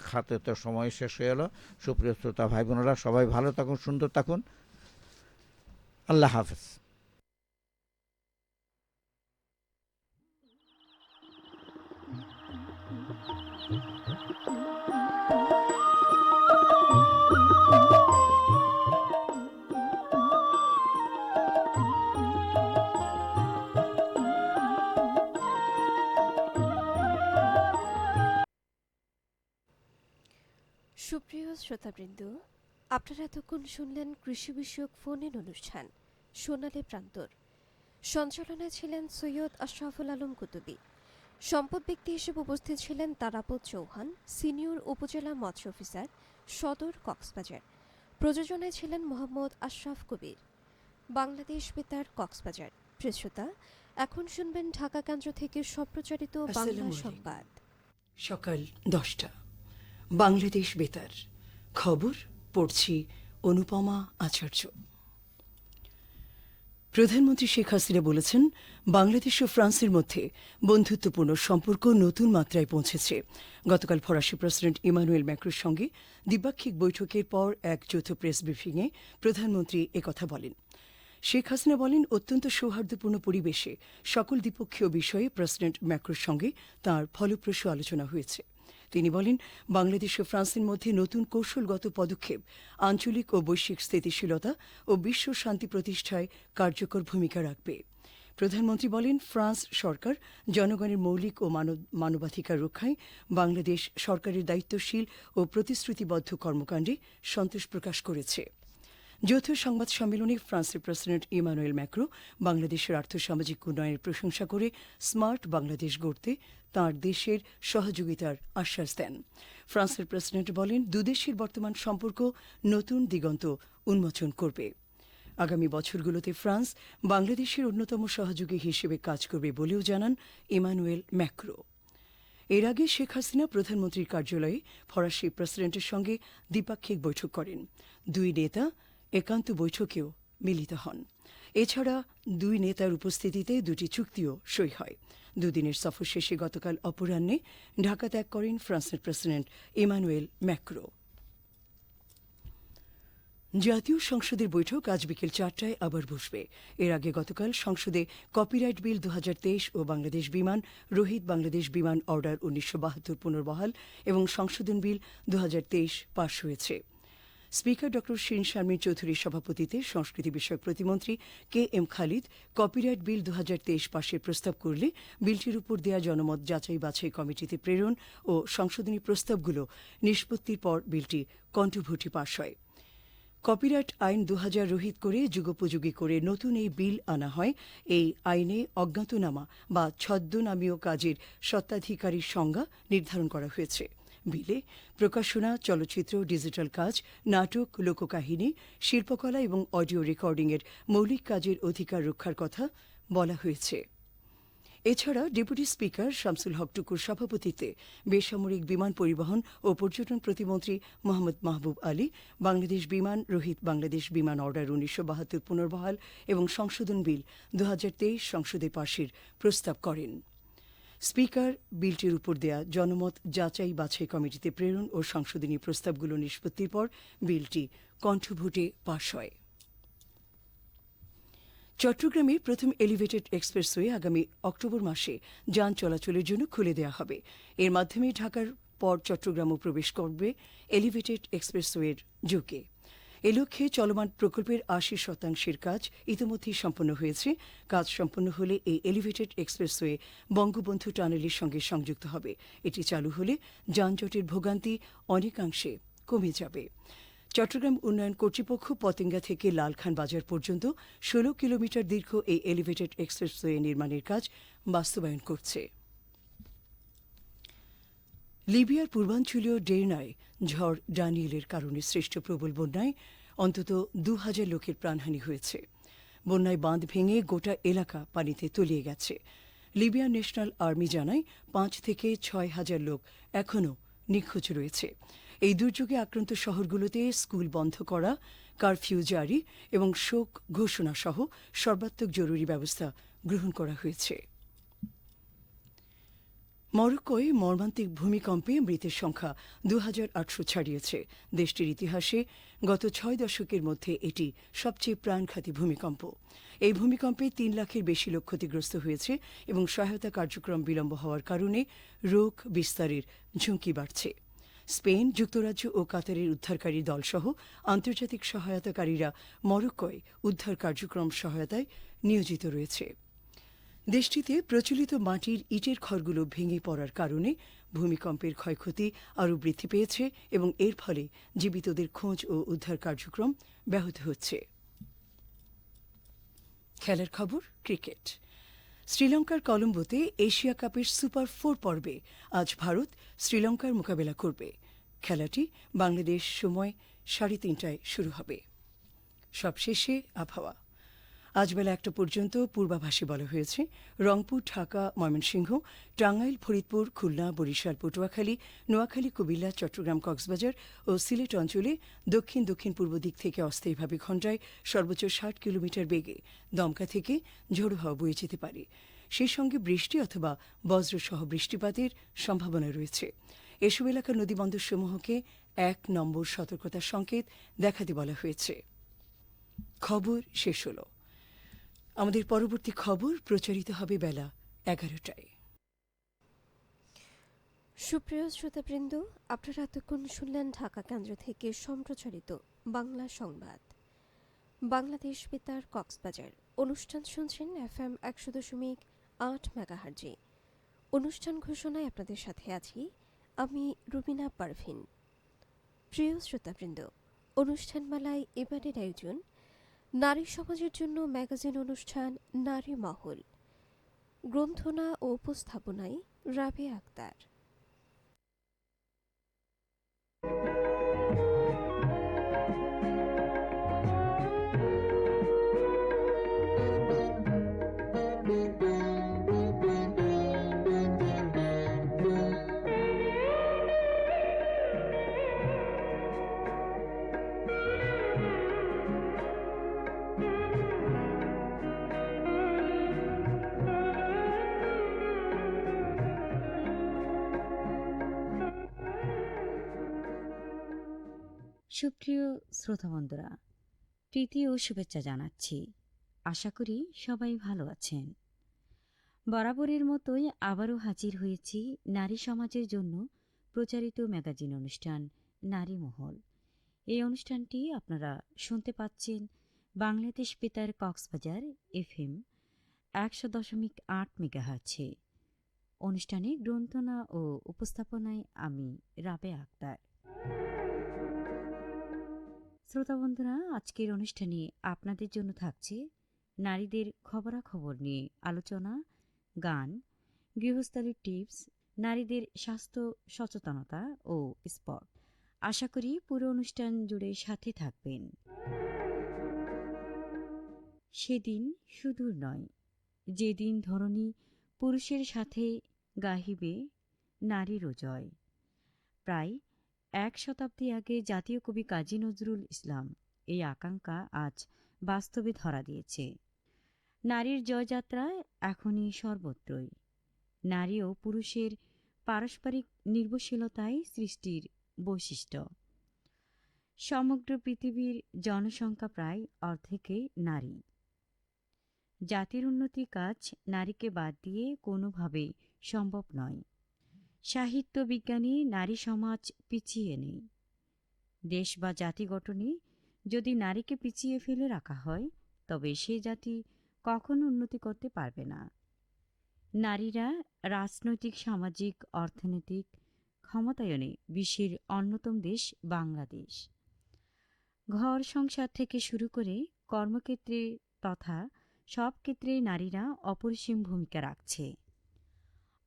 খাতে তো সময় শেষ হয়ে এলো। সুপ্রিয় শ্রোতা ভাই বোনেরা, সবাই ভালো থাকুন, সুন্দর থাকুন। আল্লাহ হাফেজ। সুপ্রিয় শ্রোতাবৃন্দ, আপনারা এতক্ষণ শুনলেন কৃষি বিষয়ক ফোন ইন অনুষ্ঠান সোনালী প্রান্তর। সঞ্চালনায় ছিলেন সৈয়দ আশরাফুল আলম কুতুবী। সম্পদ ব্যক্তি হিসেবে উপস্থিত ছিলেন তারাপদ চৌহান, সিনিয়র উপজেলা মৎস্য অফিসার, সদর কক্সবাজার। প্রযোজনায় ছিলেন মোহাম্মদ আশরাফ কবির। বাংলাদেশ বেতার কক্সবাজার। প্রিয় শ্রোতা, এখন শুনবেন ঢাকা কেন্দ্র থেকে সম্প্রচারিত বাংলা আসসালামু আলাইকুম। সংবাদ। সকাল 10টা বাংলাদেশ বেতার খবর পড়ছি অনুপমা আচার্য। প্রধানমন্ত্রী শেখ হাসিনা বলেছেন, বাংলাদেশ ও ফ্রান্সের মধ্যে বন্ধুত্বপূর্ণ সম্পর্ক নতুন মাত্রায় পৌঁছেছে। গতকাল ফরাসি প্রেসিডেন্ট ইমানুয়েল ম্যাক্রোর সঙ্গে দ্বিপাক্ষিক বৈঠকের পর এক যৌথ প্রেস ব্রিফিংয়ে প্রধানমন্ত্রী একথা বলেন। শেখ হাসিনা বলেন, অত্যন্ত সৌহার্দ্যপূর্ণ পরিবেশে সকল দ্বিপক্ষীয় বিষয়ে প্রেসিডেন্ট ম্যাক্রোর সঙ্গে তাঁর ফলপ্রসূ আলোচনা হয়েছে। তিনি বলেন, বাংলাদেশ ও ফ্রান্সের মধ্যে নতুন কৌশলগত পদক্ষেপ আঞ্চলিক ও বৈশ্বিক স্থিতিশীলতা ও বিশ্ব শান্তি প্রতিষ্ঠায় কার্যকর ভূমিকা রাখবে। প্রধানমন্ত্রী বলেন, ফ্রান্স সরকার জনগণের মৌলিক ও মানবাধিকার রক্ষায় বাংলাদেশ সরকারের দায়িত্বশীল ও প্রতিশ্রুতিবদ্ধ কর্মকাণ্ডে সন্তোষ প্রকাশ করেছে। যৌথ সংবাদ সম্মেলনে ফ্রান্সের প্রেসিডেন্ট ইমানুয়েল ম্যাক্রো বাংলাদেশের আর্থসামাজিক উন্নয়নের প্রশংসা করে স্মার্ট বাংলাদেশ গড়তে তাঁর দেশের সহযোগিতার আশ্বাস দেন। ফ্রান্সের প্রেসিডেন্ট বলেন, দুদেশের বর্তমান সম্পর্ক নতুন দিগন্ত উন্মোচন করবে। আগামী বছরগুলোতে ফ্রান্স বাংলাদেশের অন্যতম সহযোগী হিসেবে কাজ করবে বলেও জানান ইমানুয়েল ম্যাক্রো। এর আগে শেখ হাসিনা প্রধানমন্ত্রীর কার্যালয়ে ফরাসি প্রেসিডেন্টের সঙ্গে দ্বিপাক্ষিক বৈঠক করেন। দুই নেতা একান্ত বৈঠকেও মিলিত হন। এছাড়া দুই নেতার উপস্থিতিতে দুটি চুক্তিও সই হয়। দুদিনের সফর শেষে গতকাল অপরাহ্নে ঢাকা ত্যাগ করেন ফ্রান্সের প্রেসিডেন্ট ইমানুয়েল ম্যাক্রো। জাতীয় সংসদের বৈঠক আজ বিকেল 4টায় আবার বসবে। এর আগে গতকাল সংসদে কপিরাইট বিল 2023 ও বাংলাদেশ বিমান রোহিত বাংলাদেশ বিমান অর্ডার 1972 পুনর্বহাল এবং সংশোধন বিল 2023 পাশ হয়েছে। স্পিকার ড শিরিন শারমিন চৌধুরীর সভাপতিত্বে সংস্কৃতি বিষয়ক প্রতিমন্ত্রী কে এম খালিদ কপিরাইট বিল 2023 পাশের প্রস্তাব করলে বিলটির উপর দেয়া জনমত যাচাই বাছাই কমিটিতে প্রেরণ ও সংশোধনী প্রস্তাবগুলো নিষ্পত্তির পর বিলটি কণ্ঠভোটে পাশ হয়। কপিরাইট আইন 2000 রহিত করে যুগোপযোগী করে নতুন এই বিল আনা হয়। এই আইনে অজ্ঞাতনামা বা ছদ্মনামীয় কাজের স্বত্বাধিকারীর সংজ্ঞা নির্ধারণ করা হয়েছে। বিলে প্রকাশনা, চলচ্চিত্র, ডিজিটাল কাজ, নাটক, লোককাহিনী, শিল্পকলা এবং অডিও রেকর্ডিংয়ের মৌলিক কাজের অধিকার রক্ষার কথা বলা হয়েছে। এছাড়া ডেপুটি স্পিকার শামসুল হক টুকুর সভাপতিত্বে বেসামরিক বিমান পরিবহন ও পর্যটন প্রতিমন্ত্রী মোহাম্মদ মাহবুব আলী বাংলাদেশ বিমান রোহিত বাংলাদেশ বিমান অর্ডার 1972 পুনর্বহাল এবং সংশোধন বিল 2023 সংসদে পাশের প্রস্তাব করেন। স্পিকার বিলটির উপর দেয়া জনমত যাচাই বাছাই কমিটিতে প্রেরণ ও সংশোধনী প্রস্তাবগুলো নিষ্পত্তির পর বিলটি কণ্ঠভোটে পাশ হয়। চট্টগ্রামের প্রথম এলিভেটেড এক্সপ্রেসওয়ে আগামী অক্টোবর মাসে যান চলাচলের জন্য খুলে দেওয়া হবে। এর মাধ্যমে ঢাকার পর চট্টগ্রামও প্রবেশ করবে এলিভেটেড এক্সপ্রেসওয়ের যুগে। এ লক্ষ্যে চলমান প্রকল্পের 80% কাজ ইতিমধ্যেই সম্পন্ন হয়েছে। কাজ সম্পন্ন হলে এই এলিভেটেড এক্সপ্রেসওয়ে বঙ্গবন্ধু টানেলের সঙ্গে সংযুক্ত হবে। এটি চালু হলে যানজটের ভোগান্তি অনেকাংশে কমে যাবে। চট্টগ্রাম উন্নয়ন কর্তৃপক্ষ পতেঙ্গা থেকে লালখান বাজার পর্যন্ত 16 কিলোমিটার দীর্ঘ এই এলিভেটেড এক্সপ্রেসওয়ে নির্মাণের কাজ বাস্তবায়ন করছে। লিবিয়ার পূর্বাঞ্চলীয় ডেরনায় ঝড় ডানিয়েলের কারণে সৃষ্ট প্রবল বন্যায় অন্তত 2000 লোকের প্রাণহানি হয়েছে। বন্যায় বাঁধ ভেঙে গোটা এলাকা পানিতে তলিয়ে গেছে। লিবিয়ার ন্যাশনাল আর্মি জানায় 5 থেকে 6000 লোক এখনও নিখোঁজ রয়েছে। এই দুর্যোগে আক্রান্ত শহরগুলোতে স্কুল বন্ধ করা, কারফিউ জারি এবং শোক ঘোষণা সহ সর্বাত্মক জরুরি ব্যবস্থা গ্রহণ করা হয়েছে। মরক্কোয় মর্মান্তিক ভূমিকম্পে মৃতের সংখ্যা 2800 ছাড়িয়েছে। দেশটির ইতিহাসে গত 6 দশকের মধ্যে এটি সবচেয়ে প্রাণঘাতী ভূমিকম্প। এই ভূমিকম্পে 3 লাখের বেশি লোক ক্ষতিগ্রস্ত হয়েছে এবং সহায়তা কার্যক্রম বিলম্ব হওয়ার কারণে রোগ বিস্তারের ঝুঁকি বাড়ছে। স্পেন, যুক্তরাজ্য ও কাতারের উদ্ধারকারী দলসহ আন্তর্জাতিক সহায়তাকারীরা মরক্কোয় উদ্ধার কার্যক্রম সহায়তায় নিয়োজিত রয়েছে। দেশটিতে প্রচলিত মাটির ইটের ঘরগুলো ভেঙে পড়ার কারণে ভূমিকম্পের ক্ষয়ক্ষতি আরও বৃদ্ধি পেয়েছে এবং এর ফলে জীবিতদের খোঁজ ও উদ্ধার কার্যক্রম ব্যাহত হচ্ছে। খেলার খবর, ক্রিকেট। শ্রীলঙ্কার কলম্বোতে এশিয়া কাপের সুপার 4 পর্বে আজ ভারত শ্রীলঙ্কার মোকাবেলা করবে। খেলাটি বাংলাদেশ সময় 3:30টায় শুরু হবে। সবশেষে আবহাওয়া। আজ বেলা 1টা পর্যন্ত পূর্বাভাসে বলা হয়েছে রংপুর, ঢাকা, ময়মনসিংহ, টাঙ্গাইল, ফরিদপুর, খুলনা, বরিশাল, পটুয়াখালী, নোয়াখালী, কুমিল্লা, চট্টগ্রাম, কক্সবাজার ও সিলেট অঞ্চলে দক্ষিণ দক্ষিণ পূর্ব দিক থেকে অস্থায়ীভাবে ঘণ্টায় সর্বোচ্চ 60 কিলোমিটার বেগে দমকা থেকে ঝোড়ো হাওয়া বয়ে যেতে পারে। সেই সঙ্গে বৃষ্টি অথবা বজ্রসহ বৃষ্টিপাতের সম্ভাবনা রয়েছে। এসব এলাকার নদীবন্দরসমূহকে 1 নম্বর সতর্কতার সংকেত দেখাতে বলা হয়েছে। খবর শেষ হল। আমাদের পরবর্তী খবর প্রচারিত হবে বেলা 11টায়। সুপ্রিয় শ্রোতাবৃন্দ, আপনারা এতক্ষণ শুনলেন ঢাকা কেন্দ্র থেকে সম্প্রচারিত বাংলা সংবাদ। বাংলাদেশ বেতার কক্সবাজার অনুষ্ঠান শুনছেন FM 100.8 মেগাহার্জে। অনুষ্ঠান ঘোষণায় আপনাদের সাথে আছি আমি রুবিনা পারভিন। প্রিয় শ্রোতাবৃন্দ, অনুষ্ঠানমালায় এবারের আয়োজন নারী সমাজের জন্য ম্যাগাজিন অনুষ্ঠান নারী মহল। গ্রন্থনা ও উপস্থাপনায় রাবেয়া আক্তার। সুপ্রিয় শ্রোতাবন্ধুরা, প্রীতি ও শুভেচ্ছা জানাচ্ছি। আশা করি সবাই ভালো আছেন। বরাবরের মতোই আবারও হাজির হয়েছি নারী সমাজের জন্য প্রচারিত ম্যাগাজিন অনুষ্ঠান নারী মহল। এই অনুষ্ঠানটি আপনারা শুনতে পাচ্ছেন বাংলাদেশ বেতার কক্সবাজার FM 100.8 মেগাহার্জে। অনুষ্ঠানে গ্রন্থনা ও উপস্থাপনায় আমি রাবেয়া আক্তার। শ্রোতাবন্ধুরা, আজকের অনুষ্ঠানে আপনাদের জন্য থাকছে নারীদের খবরাখবর নিয়ে আলোচনা, গান, গৃহস্থালির টিপস, নারীদের স্বাস্থ্য সচেতনতা ও স্পট। আশা করি পুরো অনুষ্ঠান জুড়ে সাথে থাকবেন। সেদিন সুদূর নয় যেদিন ধরণী পুরুষের সাথে গাহিবে নারীরও জয়। প্রায় 1 শতাব্দী আগে জাতীয় কবি কাজী নজরুল ইসলাম এই আকাঙ্ক্ষা আজ বাস্তবে ধরা দিয়েছে। নারীর জয়যাত্রায় এখনই সর্বত্রই। নারী ও পুরুষের পারস্পরিক নির্ভরশীলতাই সৃষ্টির বৈশিষ্ট্য। সমগ্র পৃথিবীর জনসংখ্যা প্রায় অর্ধেকই নারী। জাতির উন্নতির কাজ নারীকে বাদ দিয়ে কোনোভাবেই সম্ভব নয়। সাহিত্য বিজ্ঞানী নারী সমাজ পিছিয়ে নেই। দেশ বা জাতি গঠনে যদি নারীকে পিছিয়ে ফেলে রাখা হয় তবে সে জাতি কখনো উন্নতি করতে পারবে না। নারীরা রাজনৈতিক, সামাজিক, অর্থনৈতিক ক্ষমতায়নে বিশ্বের অন্যতম দেশ বাংলাদেশ। ঘর সংসার থেকে শুরু করে কর্মক্ষেত্রে তথা সব ক্ষেত্রে নারীরা অপরিসীম ভূমিকা রাখছে।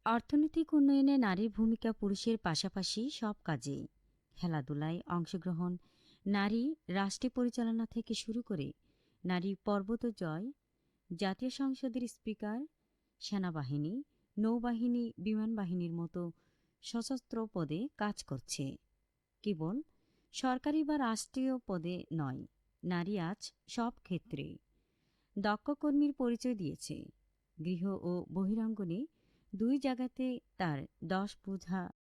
অর্থনৈতিক উন্নয়নে নারীর ভূমিকা পুরুষের পাশাপাশি সব কাজে। খেলাধুলায় অংশগ্রহণ, নারী রাষ্ট্র পরিচালনা থেকে শুরু করে নারী পর্বত জয়, জাতীয় সংসদের স্পিকার, সেনাবাহিনী, নৌবাহিনী, বিমান বাহিনীর মতো সশস্ত্র পদে কাজ করছে। কেবল সরকারি বা রাষ্ট্রীয় পদে নয়, নারী আজ সব ক্ষেত্রে দক্ষ কর্মীর পরিচয় দিয়েছে। গৃহ ও বহিরাঙ্গনে দুই জায়গাতে তার 10 বোঝা